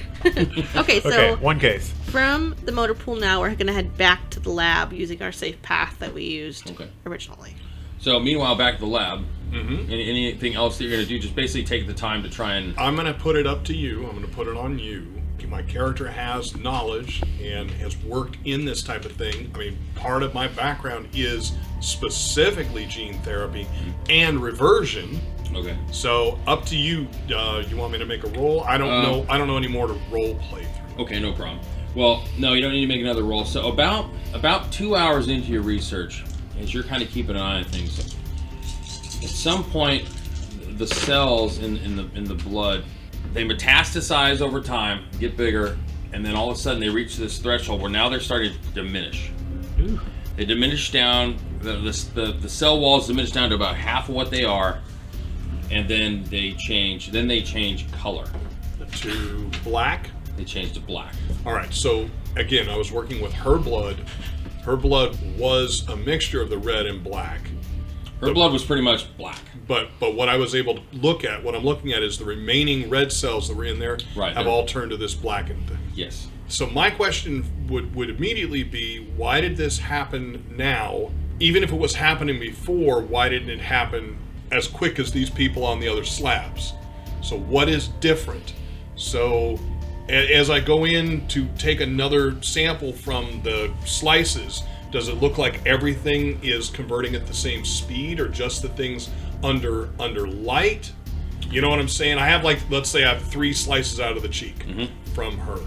Okay, so okay, one case. from the motor pool now, we're gonna head back to the lab using our safe path that we used Okay. originally. So meanwhile, back at the lab, anything else that you're going to do, just basically take the time to try and... I'm going to put it up to you. I'm going to put it on you. My character has knowledge and has worked in this type of thing. I mean, part of my background is specifically gene therapy and reversion. Okay. So up to you. You want me to make a roll? I don't know. I don't know any more to role play through. Okay, no problem. Well, no, you don't need to make another roll. So about 2 hours into your research, as you're kind of keeping an eye on things, at some point, the cells in the blood, they metastasize over time, get bigger, and then all of a sudden they reach this threshold where now they're starting to diminish. Ooh. They diminish down. The cell walls diminish down to about half of what they are, and then they change. Then they change color. To black. They change to black. All right. So again, I was working with her blood. Her blood was a mixture of the red and black. Her blood was pretty much black. But what I was able to look at, what I'm looking at, is the remaining red cells that were in there have all turned to this blackened thing. Yes. So my question would immediately be, why did this happen now? Even if it was happening before, why didn't it happen as quick as these people on the other slabs? So what is different? So as I go in to take another sample from the slices, does it look like everything is converting at the same speed, or just the things under light? You know what I'm saying? I have, like, let's say I have 3 slices out of the cheek from her.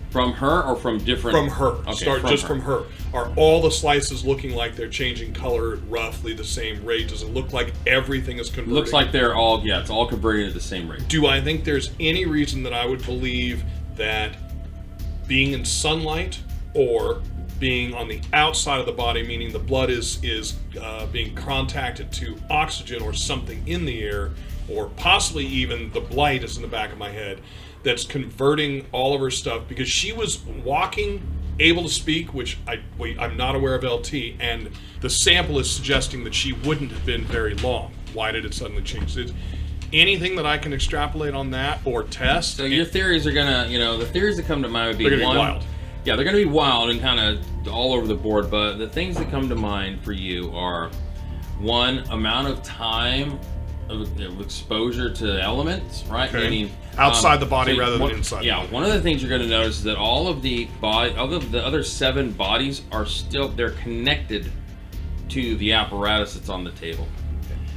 From her or from different? From her. Okay, Start just from her. Are all the slices looking like they're changing color at roughly the same rate? Does it look like everything is converting? Looks like they're all, yeah, it's all converting at the same rate. Do I think there's any reason that I would believe that being in sunlight or being on the outside of the body, meaning the blood is being contacted to oxygen or something in the air, or possibly even the blight is in the back of my head, that's converting all of her stuff? Because she was walking, able to speak, which I'm not aware of LT, and the sample is suggesting that she wouldn't have been very long. Why did it suddenly change? Anything that I can extrapolate on that or test? So your theories are gonna, the theories that come to mind would be, They're gonna be wild. Yeah, they're going to be wild and kind of all over the board, but the things that come to mind for you are, one, amount of time of exposure to elements, right? Okay. Meaning, outside the body rather than inside. Yeah, the body. one of the things you're going to notice is that all of the other 7 bodies are they're connected to the apparatus that's on the table.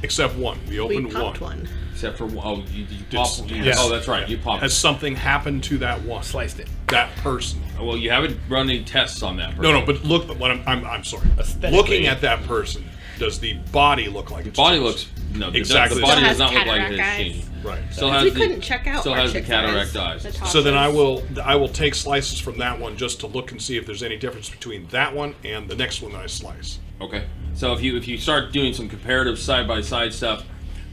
Except one. We opened popped one. one. Except for, you popped. Yes. Oh, that's right, you popped. Has something happened to that one? Sliced it. That person. Well, you haven't run any tests on that person. No, but look. What I'm sorry. Aesthetically. Looking at that person, does the body look like it's Body changed? looks no. Exactly. The body Still does not has look like it cataract has eyes. changed. Right. Still We has couldn't check out Still our has the chick's cataract eyes. eyes. So then I will take slices from that one just to look and see if there's any difference between that one and the next one that I slice. Okay. So if you start doing some comparative side by side stuff,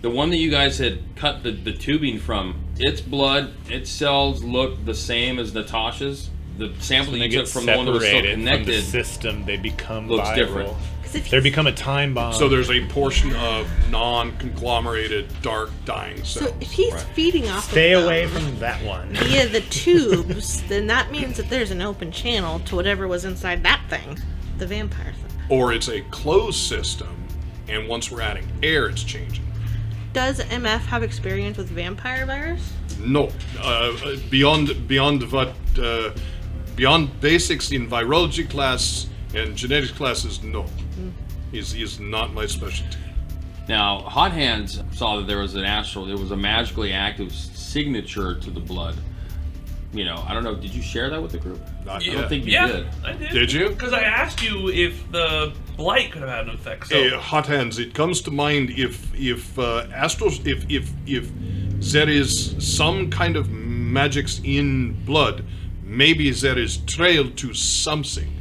the one that you guys had cut the tubing from, its blood, its cells look the same as Natasha's. The sample When that they you get took from the one that was still separated from the connected system, they become looks viral. different. They become a time bomb. So there's a portion of non-conglomerated dark dying cells. So if he's feeding off Stay of them away from that one. via the tubes, then that means that there's an open channel to whatever was inside that thing, the vampire thing. Or it's a closed system, and once we're adding air, it's changing. Does MF have experience with vampire virus? No, beyond basics in virology class and genetics classes, no. He's not my specialty. Now, Hot Hands saw that there was a magically active signature to the blood. I don't know. Did you share that with the group? Not I yet. don't think you Yeah, did. I did. Did you? Because I asked you if the blight could have had an effect. So Hot Hands. It comes to mind if there is some kind of magics in blood, maybe there is trail to something.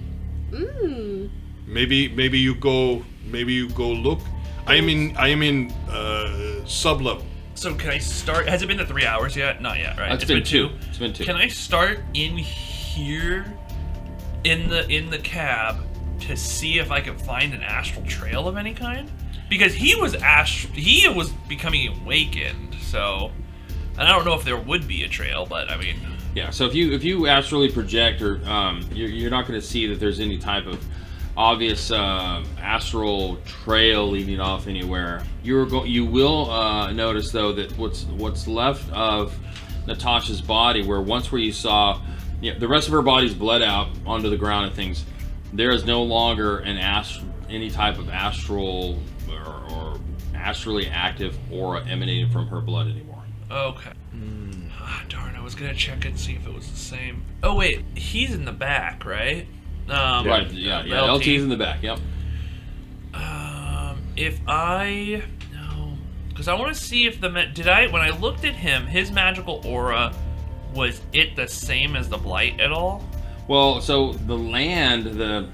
Maybe you go look. I am in sub level. So can I start? Has it been the 3 hours yet? Not yet, right? It's been 2. It's been 2. Can I start in here, in the cab, to see if I can find an astral trail of any kind? Because he was becoming awakened. So, and I don't know if there would be a trail, but I mean. Yeah. So if you astrally project, or you're not going to see that there's any type of obvious astral trail leading off anywhere. You will notice though that what's left of Natasha's body, where you saw the rest of her body's bled out onto the ground and things, there is no longer any type of astral or astrally active aura emanating from her blood anymore. Okay. Darn, was gonna check it, see if it was the same. Oh wait, he's in the back, right? Right. Yeah. LT's in the back. Yep. If I no, because I want to see if when I looked at him, his magical aura, was it the same as the blight at all? Well, so the land,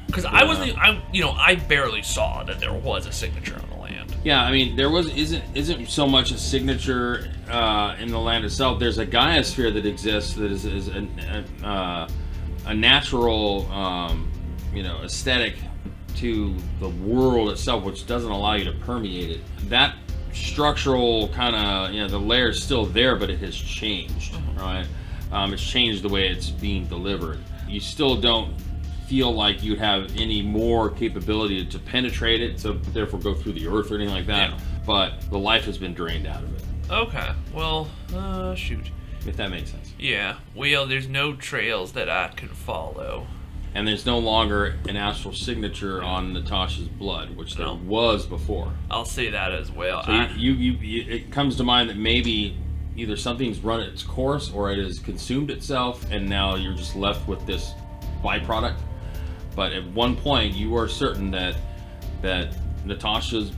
because I barely saw that there was a signature on the land. Yeah, I mean, there isn't so much a signature in the land itself. There's a Gaia-sphere that exists that is a natural, aesthetic to the world itself, which doesn't allow you to permeate it. That structural kind of, the layer is still there, but it has changed, right? It's changed the way it's being delivered. You still don't feel like you have any more capability to penetrate it, so therefore go through the earth or anything like that. Yeah. But the life has been drained out of it. Okay, well, shoot. If that makes sense. Yeah, well, there's no trails that I can follow. And there's no longer an astral signature on Natasha's blood, which there was before. I'll say that as well. So it comes to mind that maybe either something's run its course or it has consumed itself, and now you're just left with this byproduct. But at one point, you are certain that Natasha's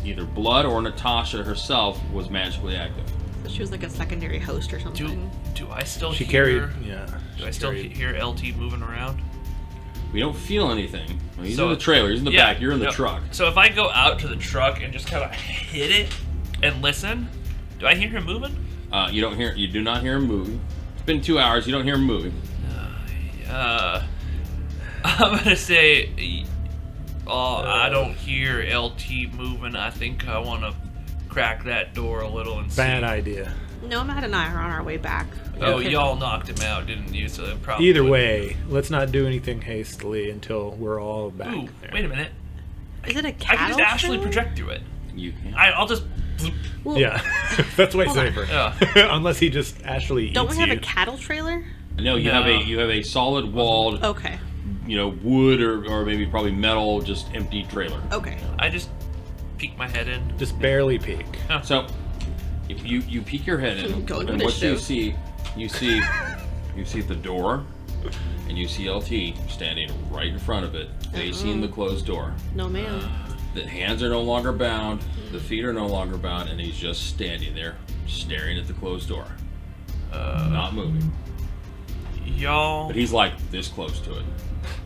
either blood or Natasha herself was magically active. So she was like a secondary host or something. Do I still she hear... Yeah. Do I still hear LT moving around? We don't feel anything. Well, he's in the trailer. He's in the back. You're in the truck. So if I go out to the truck and just kind of hit it and listen, do I hear him moving? You do not hear him moving. It's been 2 hours. You don't hear him moving. I'm gonna say, I don't hear LT moving. I think I want to crack that door a little and see. Bad idea. Nomad and I are on our way back. Oh, y'all knocked him out, didn't you? So probably. Either way, let's not do anything hastily until we're all back. Ooh, there. wait a minute. Is it a I cattle can just astrally trailer? project through it. You can. I'll just. Well, Yeah, that's way Hold on. safer. Yeah. Unless he just actually don't eats we have you. a cattle trailer? No, you have a solid walled, Okay. wood or maybe probably metal, just empty trailer. Okay. I just peek my head in. Just barely peek. So, if you peek your head in, Go to and the what show. you see the door, and you see LT standing right in front of it, facing the closed door. No, ma'am. The hands are no longer bound, the feet are no longer bound, and he's just standing there, staring at the closed door, not moving. Y'all, But he's like this close to it.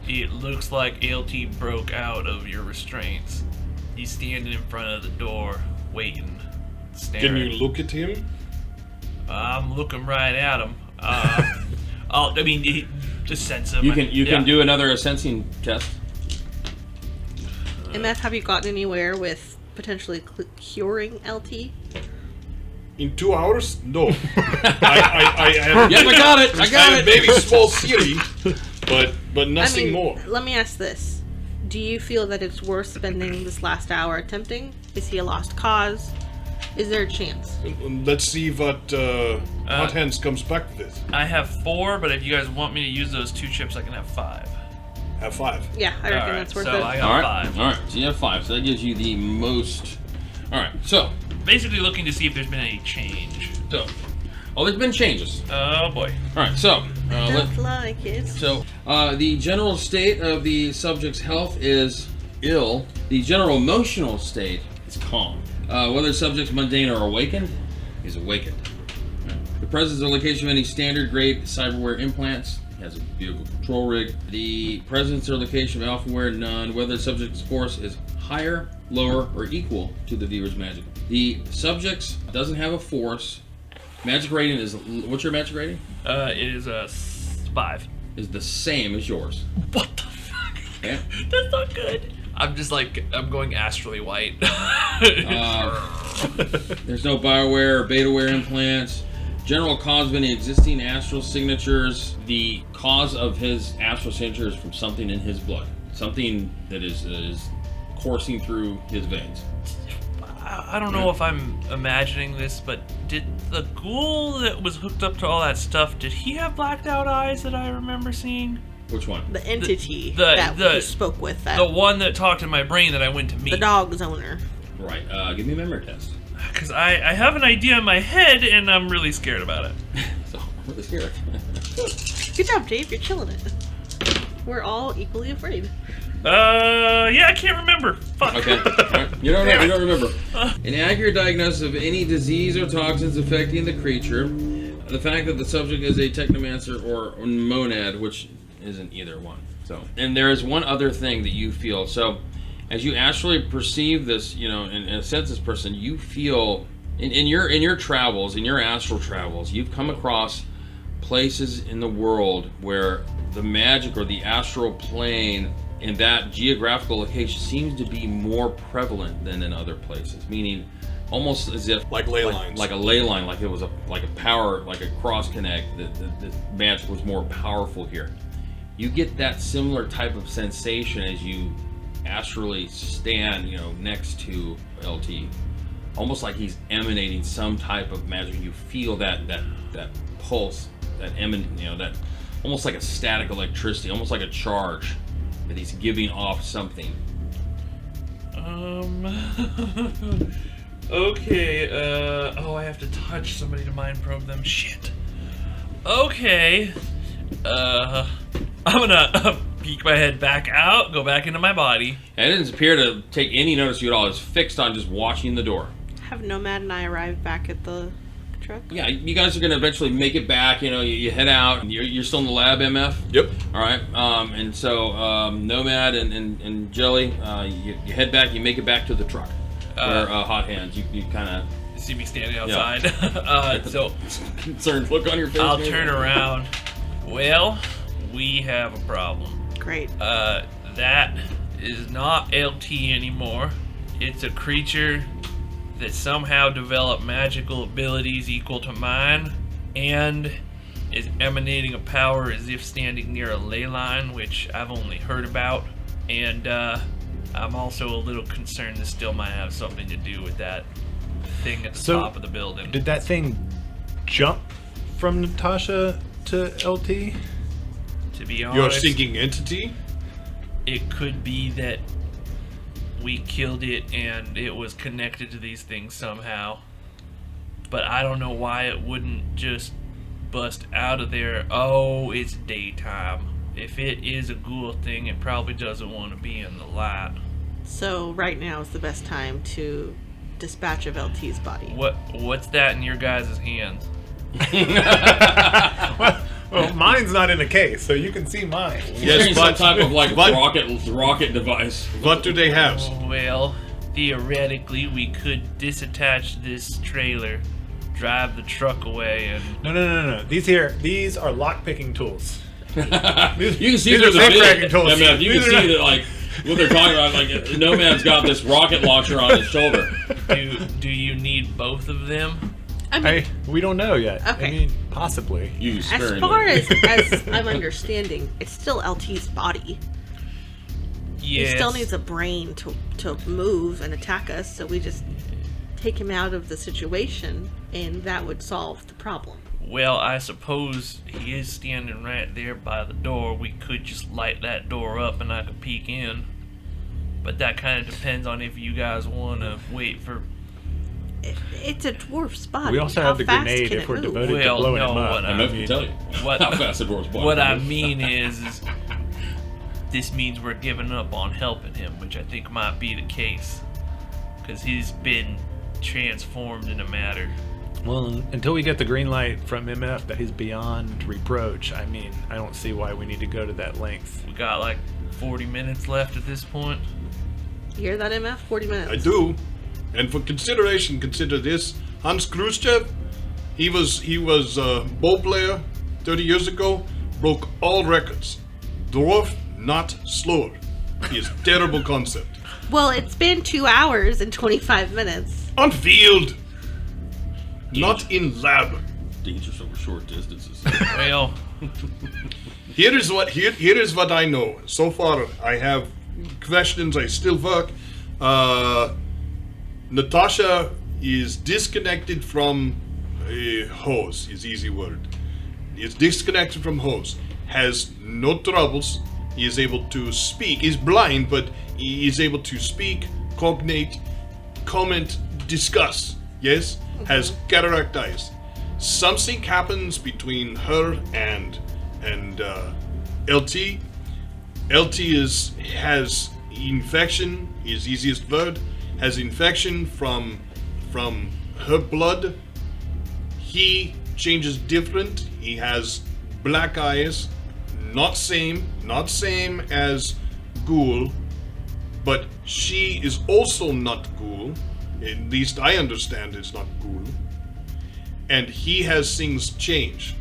it looks like LT broke out of your restraints. He's standing in front of the door, waiting, staring. Can you look at him? I'm looking right at him. Just sense him. You can do another sensing test. MF, have you gotten anywhere with potentially curing LT? In 2 hours? No. I have. Yep, I got it. I got it. Maybe small theory, but nothing more. Let me ask this. Do you feel that it's worth spending this last hour attempting? Is he a lost cause? Is there a chance? Let's see what Hot Hands comes back with it. I have 4, but if you guys want me to use those 2 chips, I can have 5. Have 5. Yeah, I reckon Alright, that's worth so it. I All got right. 5. All right. So you have 5. So that gives you the most. All right. So, Basically looking to see if there's been any change. there's been changes. Oh boy. All right. So, Don't like it. the general state of the subject's health is ill. The general emotional state is calm. Whether the subject's mundane or awakened, he's awakened. The presence or location of any standard grade cyberware implants. He has a vehicle control rig. The presence or location of alphaware, none. Whether the subject's force is higher, lower, or equal to the viewer's magic. The subject's doesn't have a force. Magic rating is, what's your magic rating? It is a 5. Is the same as yours. What the fuck? Okay. That's not good. I'm just like, I'm going astrally white. There's no bioware or betaware implants. General cause of any existing astral signatures. The cause of his astral signature is from something in his blood. Something that is coursing through his veins. I don't know if I'm imagining this, but did the ghoul that was hooked up to all that stuff, did he have blacked out eyes that I remember seeing? Which one? The entity the- that we spoke with, that The one that talked in my brain that I went to meet. the dog's owner. Right. Give me a memory test. Because I have an idea in my head and I'm really scared about it. So, Let's hear it. Good job, Dave. You're killing it. We're all equally afraid. Yeah, I can't remember. Fuck. Okay. Right. You don't know. You don't remember. An accurate diagnosis of any disease or toxins affecting the creature. The fact that the subject is a technomancer or monad, which isn't either one. So, and there is one other thing that you feel. So, as you actually perceive this, you know, in a sense, this person, you feel in your travels, in your astral travels, you've come across places in the world where the magic or the astral plane in that geographical location seems to be more prevalent than in other places. Meaning, almost as if Like ley lines. like a ley line, like it was a power, like a cross connect. The magic was more powerful here. You get that similar type of sensation as you astrally stand, you know, next to LT. Almost like he's emanating some type of magic. You feel that pulse, that that almost like a static electricity, almost like a charge that he's giving off something. Okay, I have to touch somebody to mind probe them. Shit. Okay. I'm gonna peek my head back out, go back into my body. And it doesn't appear to take any notice of you at all. It's fixed on just watching the door. Have Nomad and I arrived back at the truck? Yeah, you guys are gonna eventually make it back. You know, you head out. You're still in the lab, MF. Yep. All right. And so Nomad and Jelly, you head back. You make it back to the truck. Where Hot Hands, you kind of See me standing outside. So concerned look on your face. I'll turn around. Well, we have a problem. Great. That is not LT anymore. It's a creature that somehow developed magical abilities equal to mine and is emanating a power as if standing near a ley line, which I've only heard about. And I'm also a little concerned this still might have something to do with that thing at the top of the building. Did that thing jump from Natasha to LT? To be Your honest, sinking entity? it could be that we killed it and it was connected to these things somehow. But I don't know why it wouldn't just bust out of there. Oh, it's daytime. If it is a ghoul thing, it probably doesn't want to be in the light. So right now is the best time to dispatch of LT's body. What's that in your guys' hands? Well, mine's not in a case, so you can see mine. Yes, some type of like but- rocket device. What do they have? Well, theoretically, we could disattach this trailer, drive the truck away, and No. These are lock-picking tools. You can see These there's are a bit. safe-cracking tools. You can These are see not- that like what they're talking about. Like Nomad's got this rocket launcher on his shoulder. do you need both of them? I mean, We don't know yet. Okay. I mean, possibly. You as sparingly. far as I'm understanding, it's still LT's body. Yes. He still needs a brain to move and attack us, so we just take him out of the situation, and that would solve the problem. Well, I suppose he is standing right there by the door. We could just light that door up and I could peek in. But that kind of depends on if you guys want to wait for... It's a dwarf's body. We also How have the fast grenade can if it we're move? devoted Well, to blowing no, him up. what I'm not going to tell you What- how fast the door's blowing. What I mean is this means we're giving up on helping him, which I think might be the case. Because he's been transformed in a matter. Well, until we get the green light from MF that he's beyond reproach, I mean, I don't see why we need to go to that length. We got like 40 minutes left at this point. You hear that, MF? 40 minutes. I do. And for consideration, consider this. Hans Khrushchev, he was a bow player 30 years ago, broke all records. Dwarf, not slower. He is terrible concept. Well, it's been 2 hours and 25 minutes. On field, not in lab. Dangerous over short distances. Well, Here is what I know. So far, I have questions. I still work. Natasha is disconnected from a hose. Is easy word. Is disconnected from hose. Has no troubles. He is able to speak. He's blind, but he is able to speak, cognate, comment, discuss. Yes. Has cataract eyes. something happens between her and LT. LT has infection. His easiest word has infection from her blood. He changes different. He has black eyes. Not same as Ghoul, but she is also not Ghoul. At least I understand it's not Ghoul. And he has things change.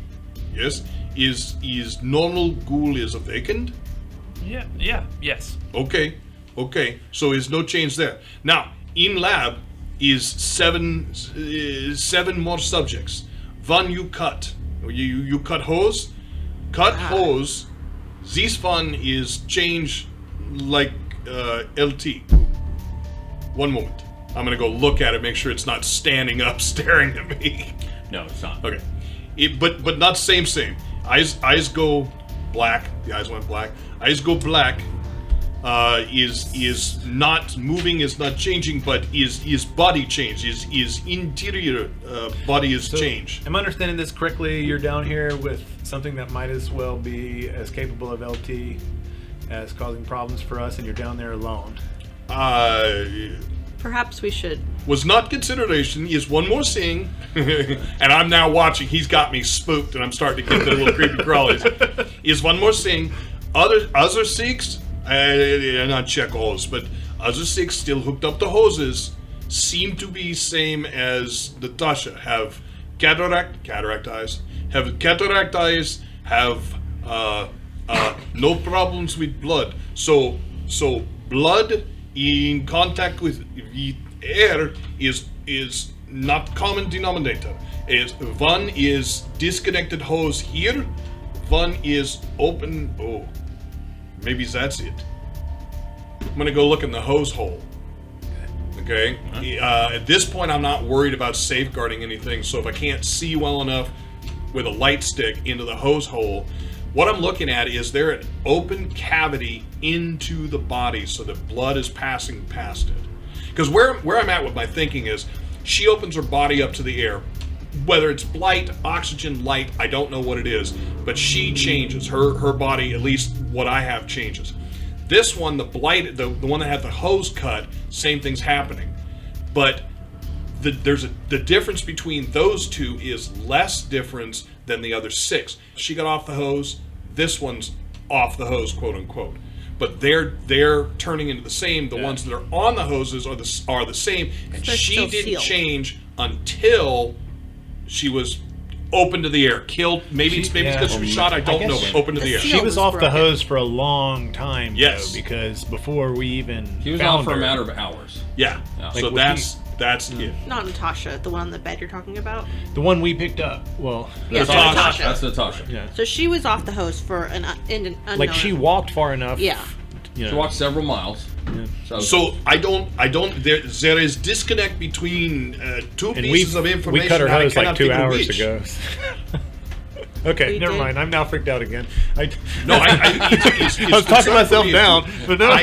Yes? Is normal Ghoul is awakened? Yes. Okay. So there's no change there. Now, in lab is seven more subjects. One you cut. You cut hose. Hose. This one is change like LT. One moment. I'm gonna go look at it, make sure it's not standing up staring at me. No, it's not. Okay. But not same. Eyes go black. The eyes went black. Eyes go black. Is not moving, is not changing, but is body change. Is interior body is change. Am I understanding this correctly? You're down here with something that might as well be as capable of LT as causing problems for us, and you're down there alone. Perhaps we should. Was not consideration. Is one more thing, and I'm now watching. He's got me spooked, and I'm starting to get the little creepy crawlies. Is one more thing. Other Sikhs, not check all, but other Sikhs still hooked up to hoses seem to be same as Natasha. Have cataract eyes. Have cataract eyes. Have no problems with blood. So blood in contact with the air is not common denominator. One is disconnected hose here. One is open. Oh, maybe that's it. I'm gonna go look in the hose hole. Okay. At this point, I'm not worried about safeguarding anything. So if I can't see well enough with a light stick into the hose hole, what I'm looking at is there an open cavity into the body so that blood is passing past it. Because where I'm at with my thinking is, she opens her body up to the air. Whether it's blight, oxygen, light, I don't know what it is, but she changes. Her body, at least what I have, changes. This one, the blight, the one that had the hose cut, same thing's happening. But the difference between those two is less difference than the other 6. She got off the hose. This one's off the hose, quote unquote. But they're turning into the same. The ones that are on the hoses are the same. And she didn't sealed. change until she was open to the air. Killed. Maybe it's because she was shot. I don't know. But open to the air. seal She was was off the broken. hose for a long time, Yes. though, because before we even He was found out for a her, matter of hours. Yeah. Yeah. So Like, that's it. Not Natasha, the one on the bed you're talking about. the one we picked up. Well, Yes, Natasha. Natasha. That's Natasha. yeah, So she was off the hose for an unknown. like she walked far enough. Yeah. You know, She walked several miles. So I don't. There is disconnect between two and pieces of information. we cut her that I hose like cannot 2 think of hours which. ago. Okay, We never did. mind. I'm now freaked out again. No, it's I was talking myself down, but no.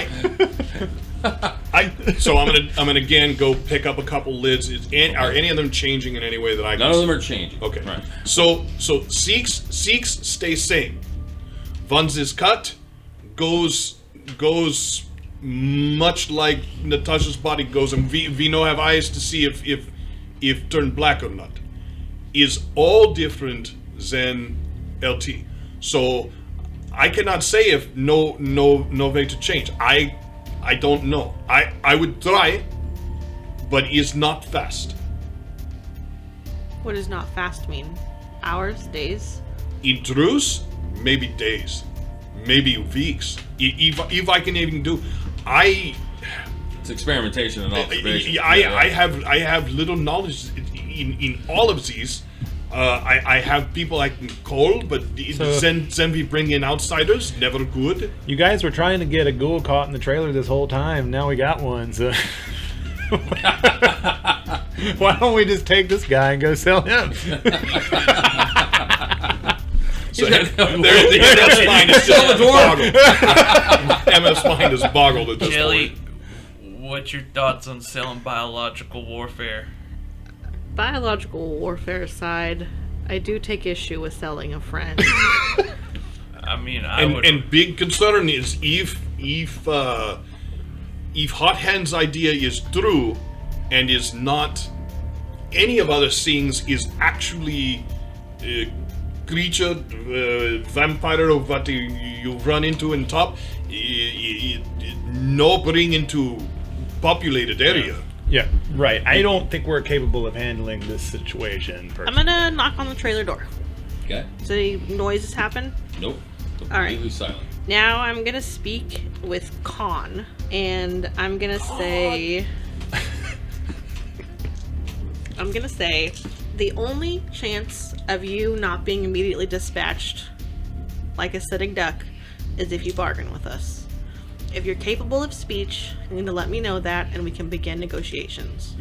So I'm gonna again go pick up a couple lids. Are any of them changing in any way that I can? None of them are changing. Okay. Right. So Sikhs stay same. One's is cut, goes much like Natasha's body goes, and we now have eyes to see if turned black or not. Is all different than LT. So I cannot say if no way to change. I don't know. I would try, but it's not fast. What does not fast mean? Hours? Days? In truth, maybe days, maybe weeks. If I can even do, It's experimentation and observation. I have little knowledge in all of these. I have people I can call, but then we bring in outsiders. Never good. You guys were trying to get a ghoul caught in the trailer this whole time. Now we got one. So why don't we just take this guy and go sell him? So the MS mind is still boggled. MS mind is boggled at this Jelly, point. what's your thoughts on selling biological warfare? Biological warfare aside, I do take issue with selling a friend. I mean, I would. And big concern is if Hot Hand's idea is true and is not any of other things is actually creature, vampire of what you run into in top, no bring into populated area. Yeah, right. I don't think we're capable of handling this situation. I'm gonna knock on the trailer door. Okay. So any noises happen? Nope. All right. Completely silent. Now I'm gonna speak with Con, and I'm gonna say, the only chance of you not being immediately dispatched like a sitting duck is if you bargain with us. If you're capable of speech, you need to let me know that, and we can begin negotiations.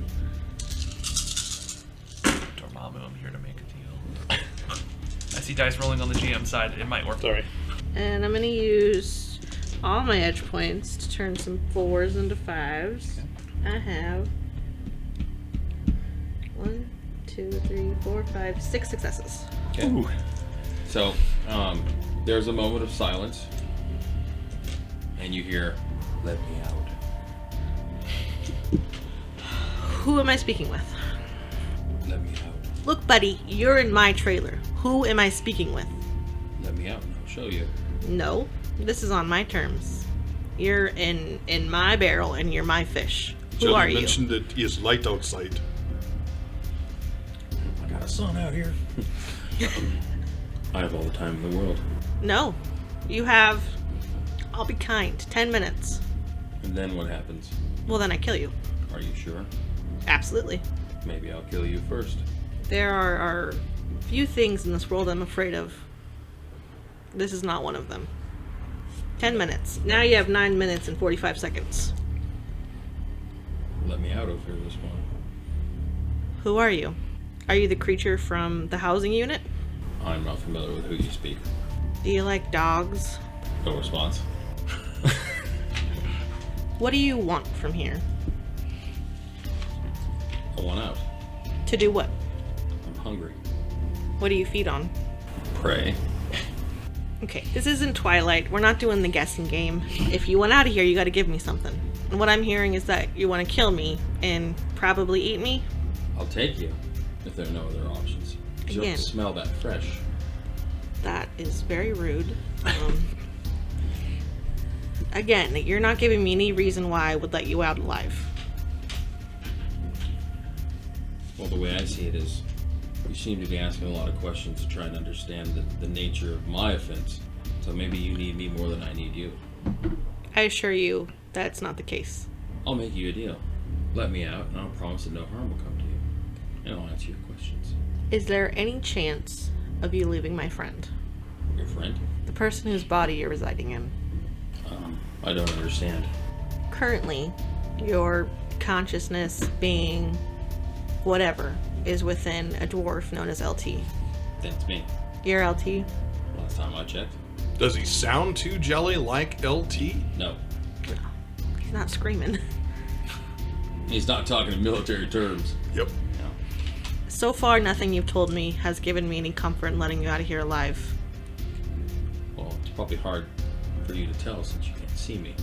Dormammu, I'm here to make a deal. I see dice rolling on the GM side. It might work. Sorry. And I'm gonna use all my edge points to turn some 4s into 5s. I have 1, 2, 3, 4, 5, 6 successes. Okay. Ooh. So, there's a moment of silence, and you hear, "Let me out." Who am I speaking with? Let me out. Look, buddy, you're in my trailer. Who am I speaking with? Let me out, and I'll show you. No, this is on my terms. You're in my barrel, and you're my fish. Who Jelly are you? mentioned it is light outside. I got a son out here. I have all the time in the world. No, you have. I'll be kind. 10 minutes. And then what happens? Well, then I kill you. Are you sure? Absolutely. Maybe I'll kill you first. There are few things in this world I'm afraid of. This is not one of them. 10 minutes. Now you have 9 minutes and 45 seconds. Let me out over this one. Who are you? Are you the creature from the housing unit? I'm not familiar with who you speak. Do you like dogs? No response. What do you want from here? I want out. To do what? I'm hungry. What do you feed on? Pray. Okay, this isn't Twilight. We're not doing the guessing game. If you want out of here, you gotta give me something. And what I'm hearing is that you want to kill me and probably eat me? I'll take you if there are no other options. You Again. don't smell that fresh. That is very rude. Again, you're not giving me any reason why I would let you out alive. Well, the way I see it is, you seem to be asking a lot of questions to try and understand the nature of my offense. So maybe you need me more than I need you. I assure you that's not the case. I'll make you a deal. Let me out, and I'll promise that no harm will come to you. And I'll answer your questions. Is there any chance of you leaving my friend? Your friend? The person whose body you're residing in. I don't understand. Currently, your consciousness, being, whatever, is within a dwarf known as LT. That's me. You're LT? Last time I checked. Does he sound too jelly like LT? No. He's not screaming. He's not talking in military terms. Yep. No. So far, nothing you've told me has given me any comfort in letting you out of here alive. Well, it's probably hard for you to tell since you can't see me.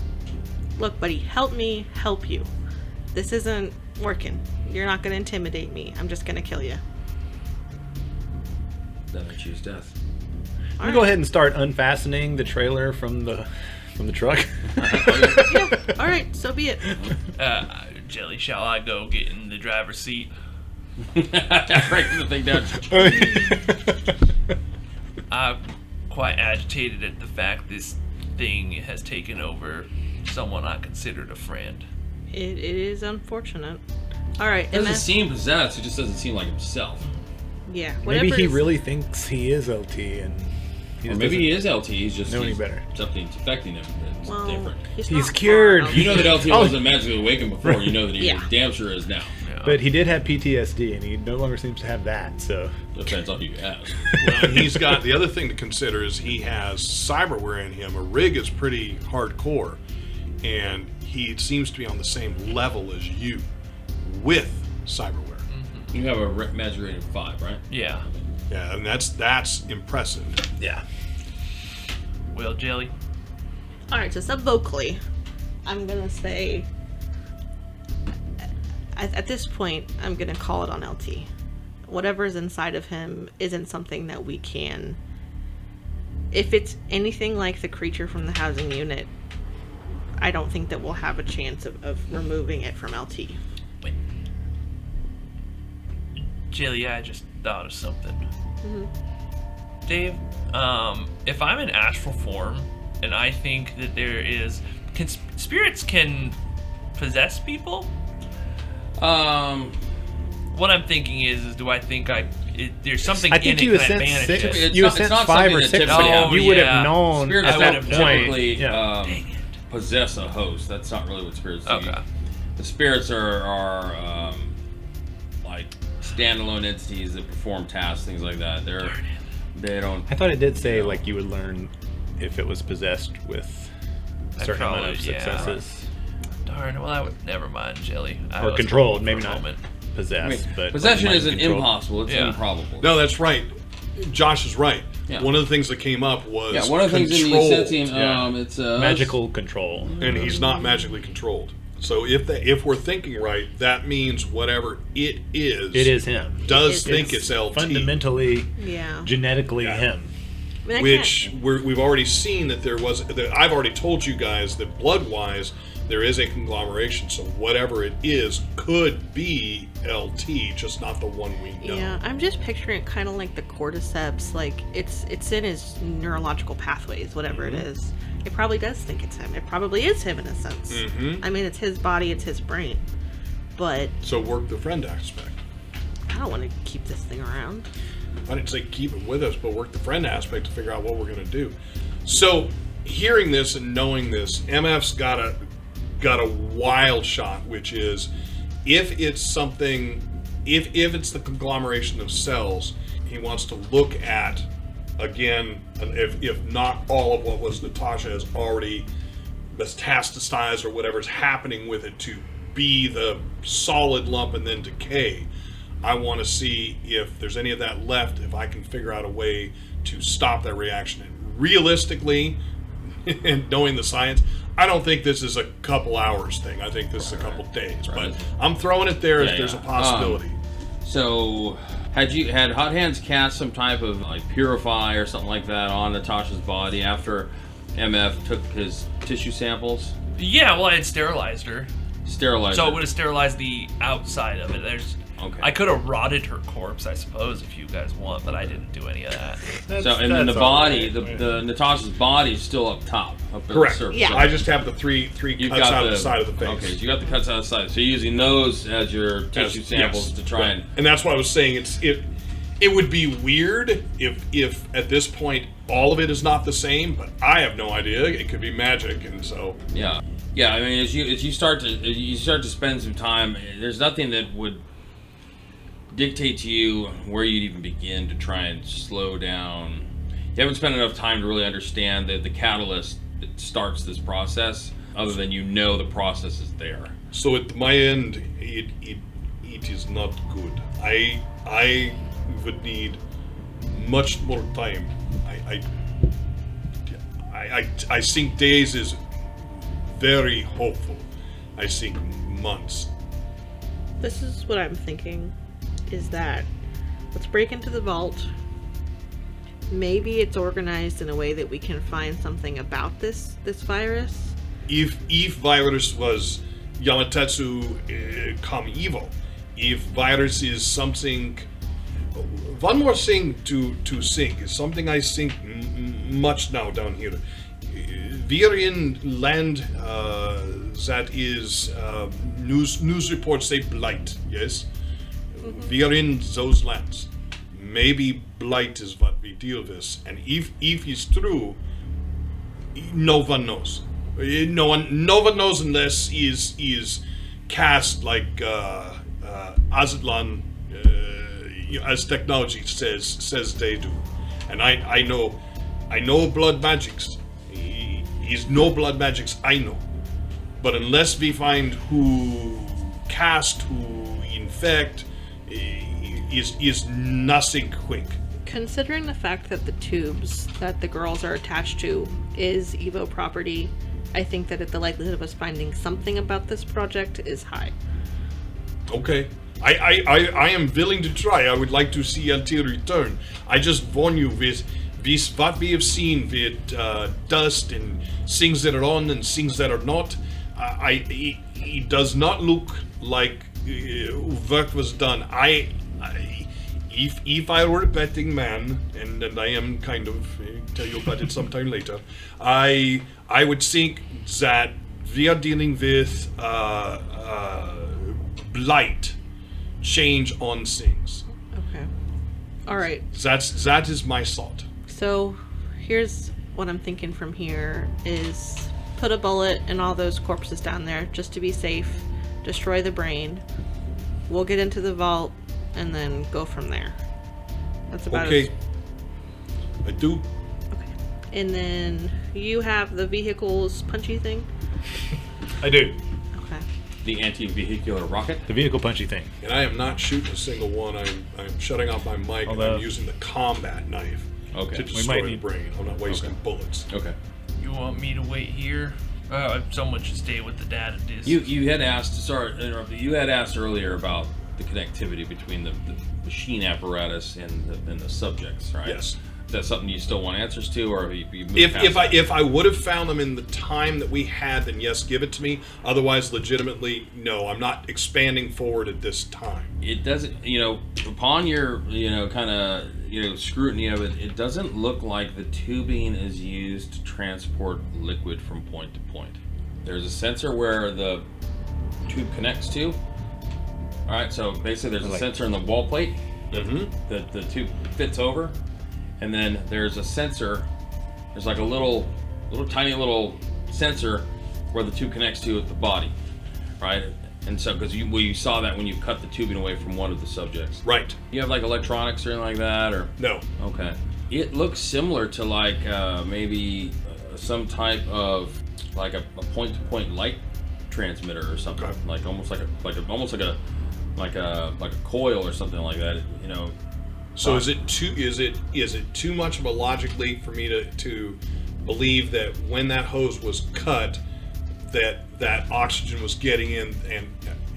Look, buddy, help me help you. This isn't working. You're not going to intimidate me. I'm just going to kill you. Then I choose death. I'm gonna go ahead and start unfastening the trailer from the truck. Yeah, all right, so be it. Jelly, shall I go get in the driver's seat? Breaking the thing down. I'm quite agitated at the fact this thing has taken over someone I considered a friend. It is unfortunate. All right, He doesn't MS. seem possessed. He just doesn't seem like himself. Yeah, whatever. Maybe he is- really thinks he is LT, and he Or just maybe he doesn't is LT. He's just know any better. Something's affecting him that's Well, different. he's He's not cured. far out. You know that LT Oh. wasn't magically awakened before. You know that he Yeah. damn sure is now. Yeah. But he did have PTSD, and he no longer seems to have that. So Depends on who you ask. Well, and he's got the other thing to consider is he has cyberware in him. A rig is pretty hardcore, and he seems to be on the same level as you with cyberware. You have a magic rating of 5, right? Yeah. Yeah, and that's impressive. Yeah. Well, Jelly. All right, so subvocally, I'm gonna say. At this point, I'm gonna call it on LT. Whatever's inside of him isn't something that we can. If it's anything like the creature from the housing unit, I don't think that we'll have a chance of removing it from LT. Wait. Jelly, I just thought of something. Mm-hmm. Dave, if I'm in astral form and I think that there is. Spirits can possess people? What I'm thinking is do I think there's something I think in you it can I ascend banish six. it? You It's ascend not 5 or something that 6. typically So happens. you would yeah. have known Spirits at don't that point. typically Yeah. Dang it. possess a host. That's not really what spirits do. Okay. The spirits are like standalone entities that perform tasks, things like that. They don't. I thought it did say like you would learn if it was possessed with a certain amount of probably- yeah. successes. Darn, well, I would never mind, Jelly. I Or was controlled, hoping maybe for a not moment. possessed, but Possession mind isn't controlled. impossible. It's Yeah. improbable. No, that's right. Josh is right. Yeah. One of the things that came up was Yeah, one of the things in the controlled, sentient, yeah. it's Magical control. and he's not magically controlled. So if we're thinking right, that means whatever it Is him. does think it's LT, Fundamentally, Yeah. genetically Yeah. him. I mean, I which can't- we've already seen that there was. That I've already told you guys that blood-wise there is a conglomeration. So whatever it is could be LT, just not the one we know. Yeah, I'm just picturing it kind of like the cordyceps. Like it's in his neurological pathways, whatever it is. It probably does think it's him. It probably is him in a sense. Mhm. I mean, it's his body, it's his brain. But So work the friend aspect. I don't want to keep this thing around. I didn't say keep it with us, but work the friend aspect to figure out what we're going to do. So, hearing this and knowing this, MF's got a wild shot, which is if it's something, if it's the conglomeration of cells, he wants to look at again, if not all of what was Natasha has already metastasized or whatever's happening with it to be the solid lump and then decay. I want to see if there's any of that left, if I can figure out a way to stop that reaction. And realistically, and knowing the science, I don't think this is a couple hours thing. I think this is a couple days. Right. But I'm throwing it there Yeah, if there's a yeah. possibility. So, had Hot Hands cast some type of like purify or something like that on Natasha's body after MF took his tissue samples? Yeah, well, I had sterilized her. Sterilized. So it her. would have sterilized the outside of it. Okay. I could have rotted her corpse, I suppose, if you guys want, but I didn't do any of that. So and then the that's all body, right. the Natasha's body is still up top, up at Correct. the surface. Yeah. I just have the three You've cuts got out of the side of the face. Okay, so you got the cuts out of the side. So you're using those as your tissue samples Yes. to try Right. And that's what I was saying. It would be weird if at this point all of it is not the same, but I have no idea. It could be magic, and so Yeah. I mean, as you start to spend some time, there's nothing that would dictate to you where you'd even begin to try and slow down. You haven't spent enough time to really understand the catalyst that starts this process, other than the process is there. So at my end, it is not good. I would need much more time. I think days is very hopeful. I think months. This is what I'm thinking, is that let's break into the vault. Maybe it's organized in a way that we can find something about this virus. If virus was Yamatetsu come evil, if virus is something, one more thing to think is something I think much now down here. We are in land that is news reports say blight. Yes, we are in those lands. Maybe blight is what we deal with, and if it's true, no one knows. No one knows unless is cast like Aztlan, as technology says they do. And I know blood magics. He's no blood magics I know. But unless we find who cast, who infect, is nothing quick. Considering the fact that the tubes that the girls are attached to is Evo property, I think that the likelihood of us finding something about this project is high. Okay. I am willing to try. I would like to see LT return. I just warn you with what we have seen with dust and things that are on and things that are not. It does not look like work was done. If I were a betting man, and I am kind of, tell you about it sometime later, I would think that we are dealing with blight, change on things. Okay. All right. That is my thought. So here's what I'm thinking from here is put a bullet in all those corpses down there just to be safe, destroy the brain. We'll get into the vault and then go from there. That's about Okay. it. I do. Okay. And then you have the vehicle's punchy thing? I do. Okay. The anti-vehicular rocket. The vehicle punchy thing. And I am not shooting a single one. I'm shutting off my mic and Although- I'm using the combat knife Okay. to We destroy might the need- brain. I'm not wasting bullets. Okay. You want me to wait here? Someone should stay with the data disk. You had asked. Sorry, to interrupt you. You had asked earlier about the connectivity between the machine apparatus and the subjects, right? Yes. Is that something you still want answers to, or have you moved If past that? if I would have found them in the time that we had, then yes, give it to me. Otherwise, legitimately, no. I'm not expanding forward at this time. It doesn't, upon your, kind of, scrutiny of it, it doesn't look like the tubing is used to transport liquid from point to point. There's a sensor where the tube connects to. All right, so basically there's a sensor in the wall plate that the tube fits over, and then there's a sensor. There's like a little tiny little sensor where the tube connects to at the body, right? And so, because you saw that when you cut the tubing away from one of the subjects. Right. You have like electronics or anything like that, or No. okay? It looks similar to like maybe some type of like a point-to-point light transmitter or something, Okay. like almost like a coil or something like that. So is it too much of a logic leap for me to believe that when that hose was cut, that oxygen was getting in,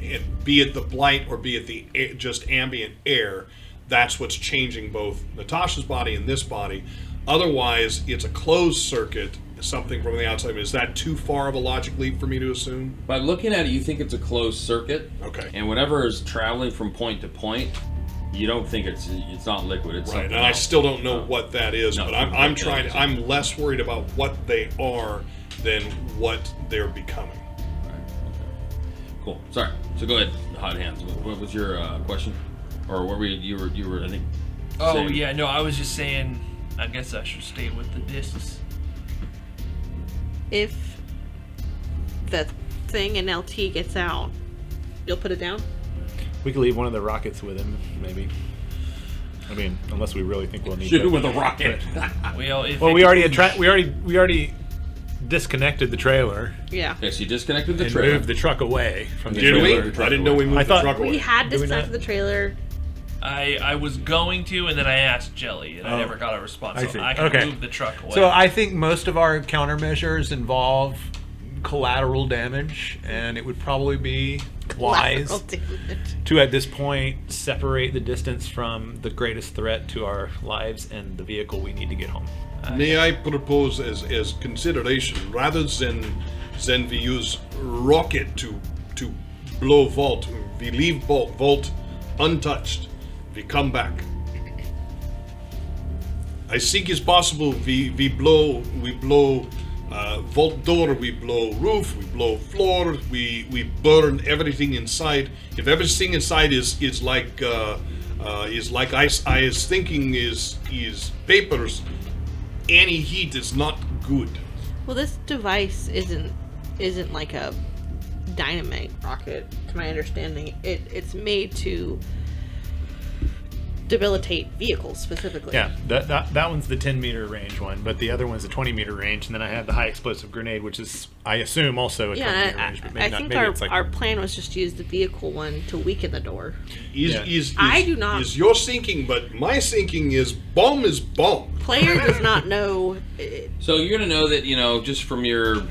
and be it the blight or be it the just ambient air, that's what's changing both Natasha's body and this body. Otherwise, it's a closed circuit, something from the outside. Is that too far of a logic leap for me to assume? By looking at it, you think it's a closed circuit. Okay. And whatever is traveling from point to point, you don't think it's not liquid. It's Right, something and I else. still don't know what that is, No, but what I'm that trying. is. I'm less worried about what they are than what they're becoming. All right, okay. Cool. Sorry. So go ahead, Hot Hands. What was your question, or what were you were I think. Oh saying- yeah, no, I was just saying. I guess I should stay with the discs. If the thing in LT gets out, you'll put it down? We could leave one of the rockets with him, maybe. I mean, unless we really think we'll need Shoot to. it with a rocket. Well, if Well, it- we already disconnected the trailer Yeah. Okay, so you disconnected the and trailer. moved the truck away from the Did we? trailer. I didn't know we moved I the thought- truck away. We had Do we disconnected not? the trailer. I was going to, and then I asked Jelly, and I never got a response. I So see. I can Okay. move the truck away. So I think most of our countermeasures involve collateral damage, and it would probably be wise Lateral damage. to, at this point, separate the distance from the greatest threat to our lives and the vehicle we need to get home. May I propose as consideration, rather than we use rocket to blow vault, we leave vault untouched. We come back. I think it's possible we blow vault door, we blow roof, we blow floor, we burn everything inside. If everything inside is like I was thinking is papers, any heat is not good. Well, this device isn't like a dynamite rocket, to my understanding. It's made to debilitate vehicles specifically. Yeah, that one's the 10-meter range one, but the other one's the 20-meter range, and then I have the high explosive grenade, which is, I assume, also a 20-meter Yeah, range, but I maybe not. think Maybe it's like our plan was just to use the vehicle one to weaken the door. I do not. Is your thinking, but my thinking is bomb is bomb. Player does not know. So you're gonna know that, just from your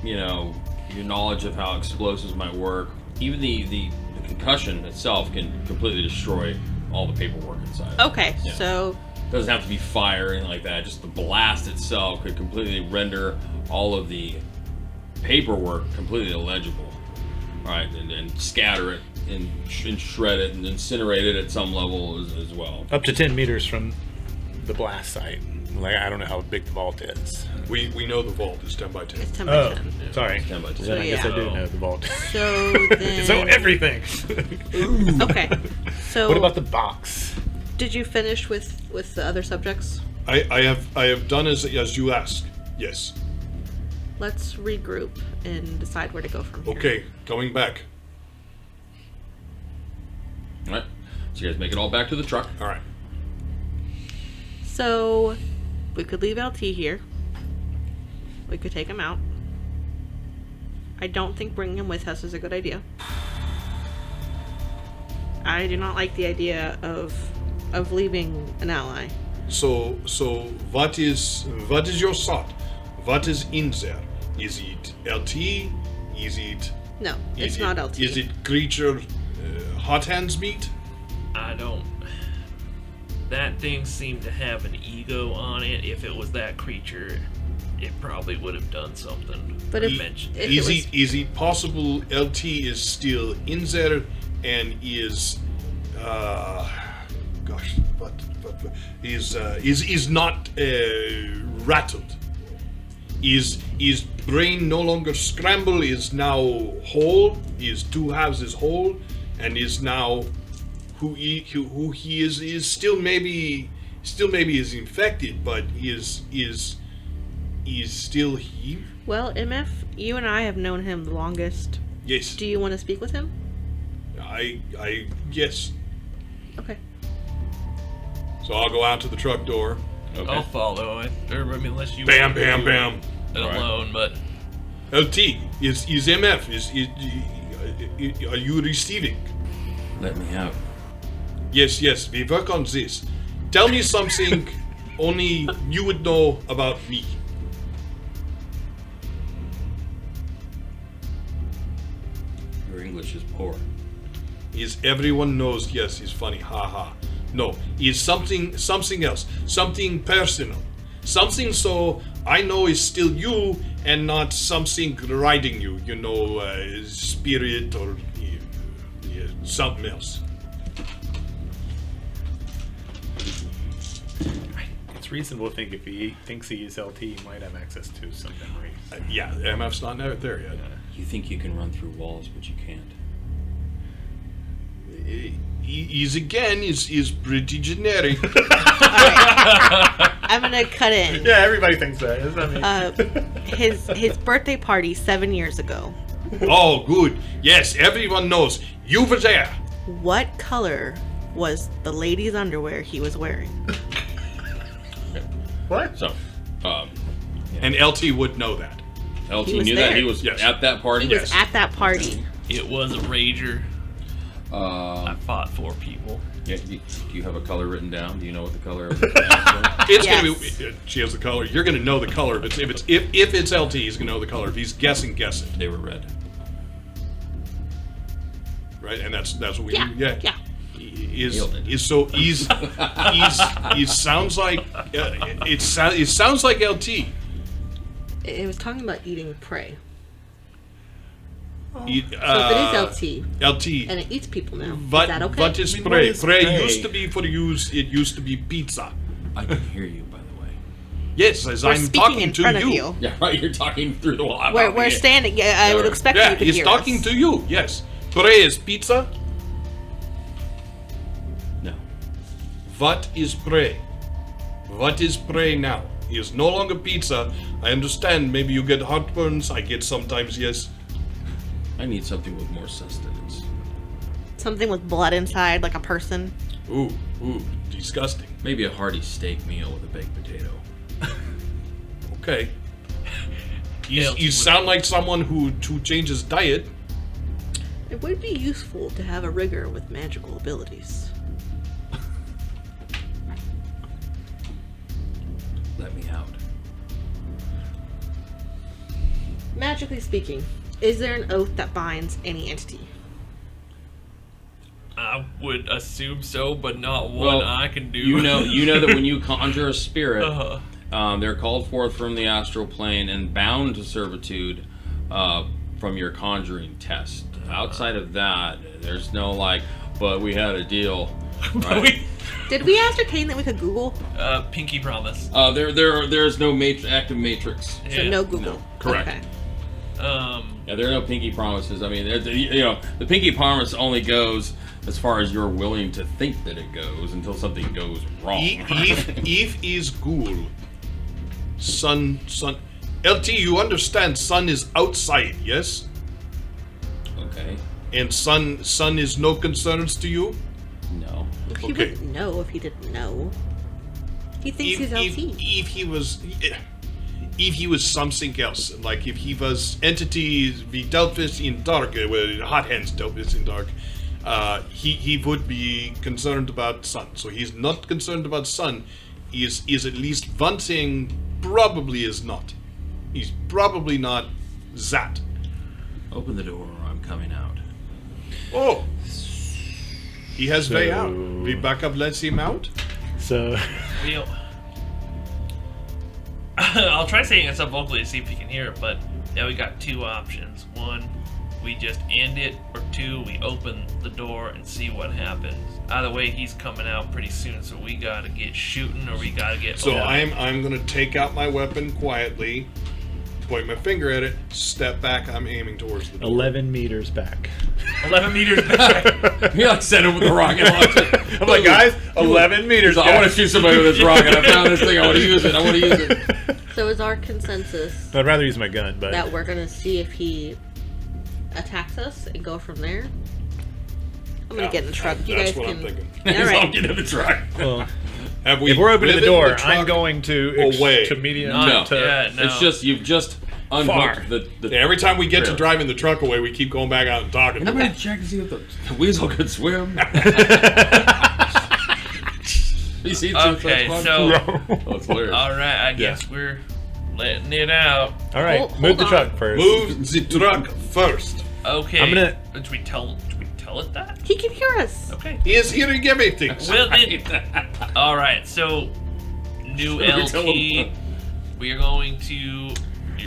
knowledge of how explosives might work, even the concussion itself can completely destroy all the paperwork inside. Okay, Yeah. so Doesn't have to be fire or anything like that. Just the blast itself could completely render all of the paperwork completely illegible. All right, and scatter it and shred it and incinerate it at some level as well. up to 10 meters from the blast site. Like, I don't know how big the vault is. We know the vault is 10 by 10. it's 10 by Oh, 10. sorry. 10 by 10. Then I guess yeah. I do know the vault. So then. So everything. Okay. So What about the box? did you finish with the other subjects? I have done as you ask. Yes. Let's regroup and decide where to go from here. Okay, going back. All right. So you guys make it all back to the truck. All right. So we could leave LT here. We could take him out. I don't think bringing him with us is a good idea. I do not like the idea of leaving an ally. So what is your thought? What is in there? Is it LT? Is it? No, it's not LT. Is it creature hot hands meat? I don't. That thing seemed to have an ego on it. If it was that creature, it probably would have done something. But if Is it possible LT is still in there and is is not rattled? Is brain no longer scrambled? Is now whole? Is two halves is whole, and is now who he is still maybe is infected, but is still he? Well, MF, you and I have known him the longest. Yes. Do you want to speak with him? I yes. Okay. So I'll go out to the truck door. Okay. I'll follow it. Or, I mean, unless you Bam, want to bam, do bam. it alone, but LT is MF are you receiving? Let me out. Yes, we work on this. Tell me something only you would know about me. Your English is poor. Is everyone knows? Yes, he's funny. Ha ha. No, is something else, something personal, something so I know is still you and not something riding you. You know, spirit or something else. It's reasonable to think if he thinks he is LT, he might have access to some memories. Yeah, MF's not there yet. You think you can run through walls, but you can't. He's pretty generic. I'm gonna cut in. Yeah, everybody thinks that. His birthday party 7 years ago. Oh, good. Yes, everyone knows. You were there. What color was the lady's underwear he was wearing? What? So, And LT would know that. LT He was knew that there. he was Yes. at that party. He was at that party. it was a rager. I Yeah, fought 4 people. do you have a color written down? Do you know what the color of the It's Yes. gonna be. She has the color. You're gonna know the color. If it's LT, he's gonna know the color. If he's guessing, guess it. They were red. Right, and that's what we Yeah. do. Yeah. Yeah. Is so he's sounds like it sounds like LT. It was talking about eating prey. So So if it is LT LT. and it eats people now, What, is that okay? what is I mean, prey? what is Prey prey? used to be for use. It used to be pizza. I can hear you, by the way. Yes, as We're I'm speaking talking in to front you. of you. Yeah, right. You're talking through the wall. We're standing. Yeah, I would expect Yeah, you to he's hear talking us. to you. Yes. Prey is pizza. No. What is prey? What is prey now? He is no longer pizza. I understand. Maybe you get heartburns. I get sometimes. Yes. I need something with more sustenance. Something with blood inside, like a person. Ooh. Ooh, Disgusting. maybe a hearty steak meal with a baked potato. Okay. Yeah, You sound like someone who changes diet. It would be useful to have a rigger with magical abilities. Let me out. Magically speaking, is there an oath that binds any entity? I would assume so, but not one I can do. You know that when you conjure a spirit, Uh-huh. they're called forth from the astral plane and bound to servitude from your conjuring test. Outside of that, there's no but we had a deal. Right? Did we ascertain that we could Google? Pinky promise. There's no active matrix. So no Google. No, correct. Okay. Yeah, there are no pinky promises. I mean, the pinky promise only goes as far as you're willing to think that it goes until something goes wrong. If is ghoul. Sun. LT, you understand sun is outside, yes? Okay. And sun is no concerns to you? No. He Okay. wouldn't know if he didn't know. He thinks he's LT. If he was something else, like if he was entities we dealt with in dark, where hot hands dealt with in dark, he would be concerned about sun. So he's not concerned about sun. Is at least one thing probably is not. He's probably not that. Open the door or I'm coming out. Oh, he has way out. We back up. Let's him out. So, We'll... I'll try saying it up vocally to see if you can hear it, but yeah, we got two options. One, we just end it, or two, we open the door and see what happens. Either way, he's coming out pretty soon, so we gotta get shooting, or we gotta get. So I'm gonna take out my weapon quietly, point my finger at it, step back. I'm aiming towards the door. 11 meters back. 11 meters back. He sent him with the rocket launcher. I'm like, guys, 11 meters I back. want to shoot somebody with this rocket. I found this thing. I want to use it. So is our consensus I'd rather use my gun, but that we're gonna see if he attacks us and go from there? I'm gonna get in the truck. You That's guys what can. I'm thinking. All I'll right. get in the truck. well, Have we if we're opening the driven door, truck I'm going to away? to medium. No. to, Yeah, no. It's just you've just unhooked the Yeah, every time we get to trailer. driving the truck away, we keep going back out and talking. Nobody check to see if the weasel could swim. You see Okay, so oh, it's hilarious. all right, I guess we're letting it out. All right, Hold move the on. truck first. Move the truck first. Okay. I'm gonna- Did we tell it that? He can hear us. Okay. He is hearing everything. Well then. All right. So, new LT. We are going to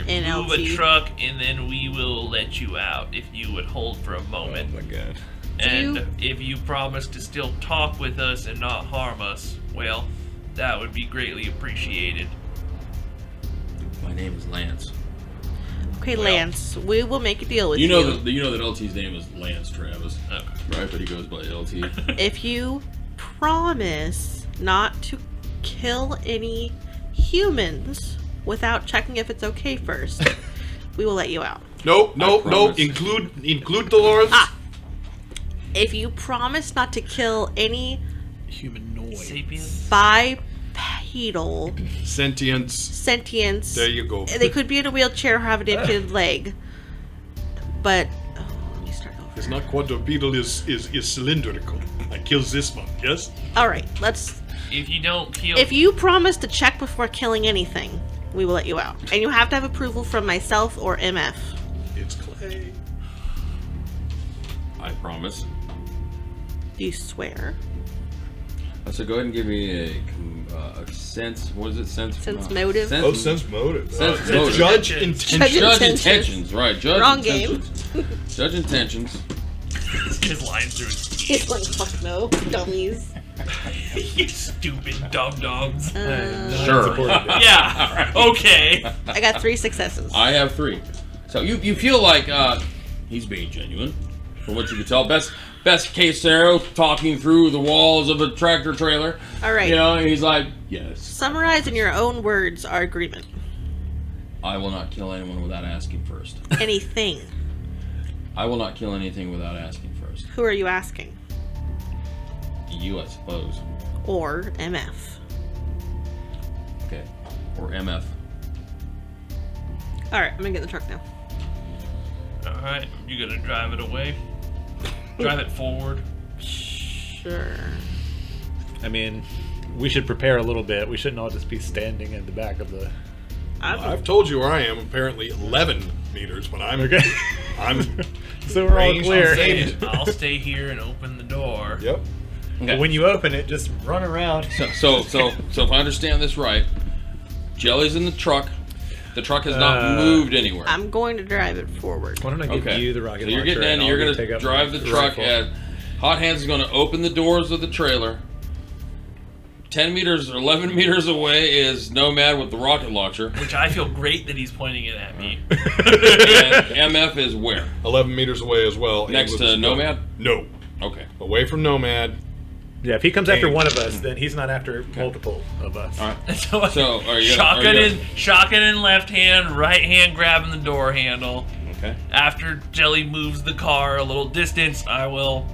In move LT. a truck, and then we will let you out if you would hold for a Oh moment. my god. And you- if you promise to still talk with us and not harm us, well, that would be greatly appreciated. My name is Lance. Okay, Well- Lance, we will make a deal with You you. know that LT's name is Lance Travis, right? But he goes by LT. If you promise not to kill any humans without checking if it's okay first, we will let you out. No. promise. Include Dolores. If you promise not to kill any Sapiens? bipedal Sentience. There you go. they could be in a wheelchair or have an amputated leg, but let me start over. It's not quadrupedal. Is cylindrical. I kills this one. Yes. All right, let's. If you don't kill. If you promise to check before killing anything, we will let you out, and you have to have approval from myself or MF. It's Clay. I promise. Do you swear? So go ahead and give me a sense. What is it? Sense motive? Sense, Oh, sense motive. Sense motive. Judge Judge intention. Judge Judge intentions. intentions. Right. Judge Wrong intentions. Judge intentions. his line through his He's like, fuck no, dummies. you stupid dum-dums. Sure. Yeah, okay. I got 3 successes. I have 3. So you feel like he's being genuine, from what you can tell. Best case scenario, talking through the walls of a tractor trailer. All right. You know, and he's like, yes, Summarize in your own words our agreement. I will not kill anyone without asking first. Anything. I will not kill anything without asking first. Who are you asking? you, I suppose. Or MF. Okay. Or MF. Alright, I'm gonna get in the truck now. All right, you gonna drive it away? Drive it forward. Sure. I mean, we should prepare a little bit. We shouldn't all just be standing in the back of the... I've told you where I am. Apparently 11 meters, but I'm Okay. I'm So we're all Range clear. saved. I'll stay here and open the door. Yep. Okay. When you open it, just run around. So if I understand this right, Jelly's in the truck. The truck has not moved anywhere. I'm going to drive it forward. Why don't I give Okay. you the rocket So you're launcher getting in, and and you're I'll going take to up drive the the truck, rifle. and Hot Hands is going to open the doors of the trailer. 10 meters or 11 meters away is Nomad with the rocket launcher. Which I feel great that he's pointing it at me. And MF is where? 11 meters away as well. Next to Nomad? No. Okay. Away from Nomad. Yeah, if he comes after one of us, then he's not after multiple of us. All right. So, are you shotgun in left hand, right hand grabbing the door handle. Okay. After Jelly moves the car a little distance, I will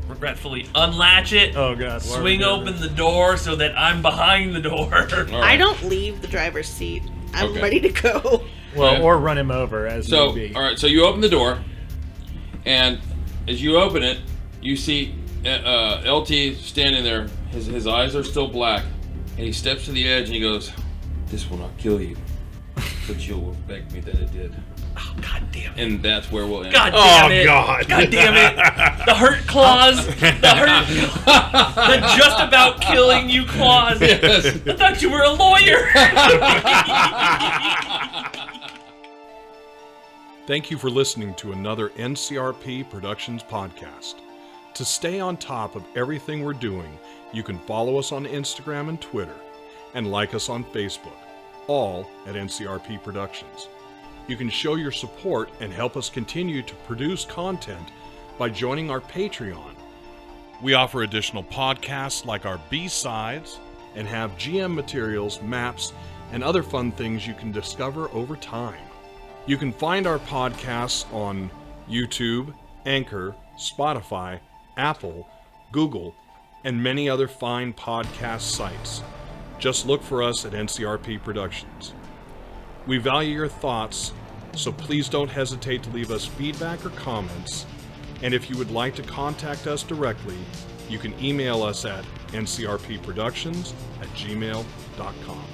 regretfully unlatch it. Oh, God. Swing open the door so that I'm behind the door. All right. I don't leave the driver's seat. I'm Okay. ready to go. Well, Okay. or run him over as So, need be. all right. So you open the door, and as you open it, you see LT standing there. His eyes are still black, and he steps to the edge and he goes, "This will not kill you, but you will beg me that it did." Oh, God damn it. And that's where we'll end. God damn Oh, it. God. God damn it. The hurt clause. The just about killing you clause. Yes. I thought you were a lawyer. Thank you for listening to another NCRP Productions podcast. To stay on top of everything we're doing, you can follow us on Instagram and Twitter, and like us on Facebook, all at NCRP Productions. You can show your support and help us continue to produce content by joining our Patreon. We offer additional podcasts like our B-sides and have GM materials, maps, and other fun things you can discover over time. You can find our podcasts on YouTube, Anchor, Spotify, Apple, Google, and many other fine podcast sites. Just look for us at NCRP Productions. We value your thoughts, so please don't hesitate to leave us feedback or comments. And if you would like to contact us directly, you can email us at ncrpproductions@gmail.com.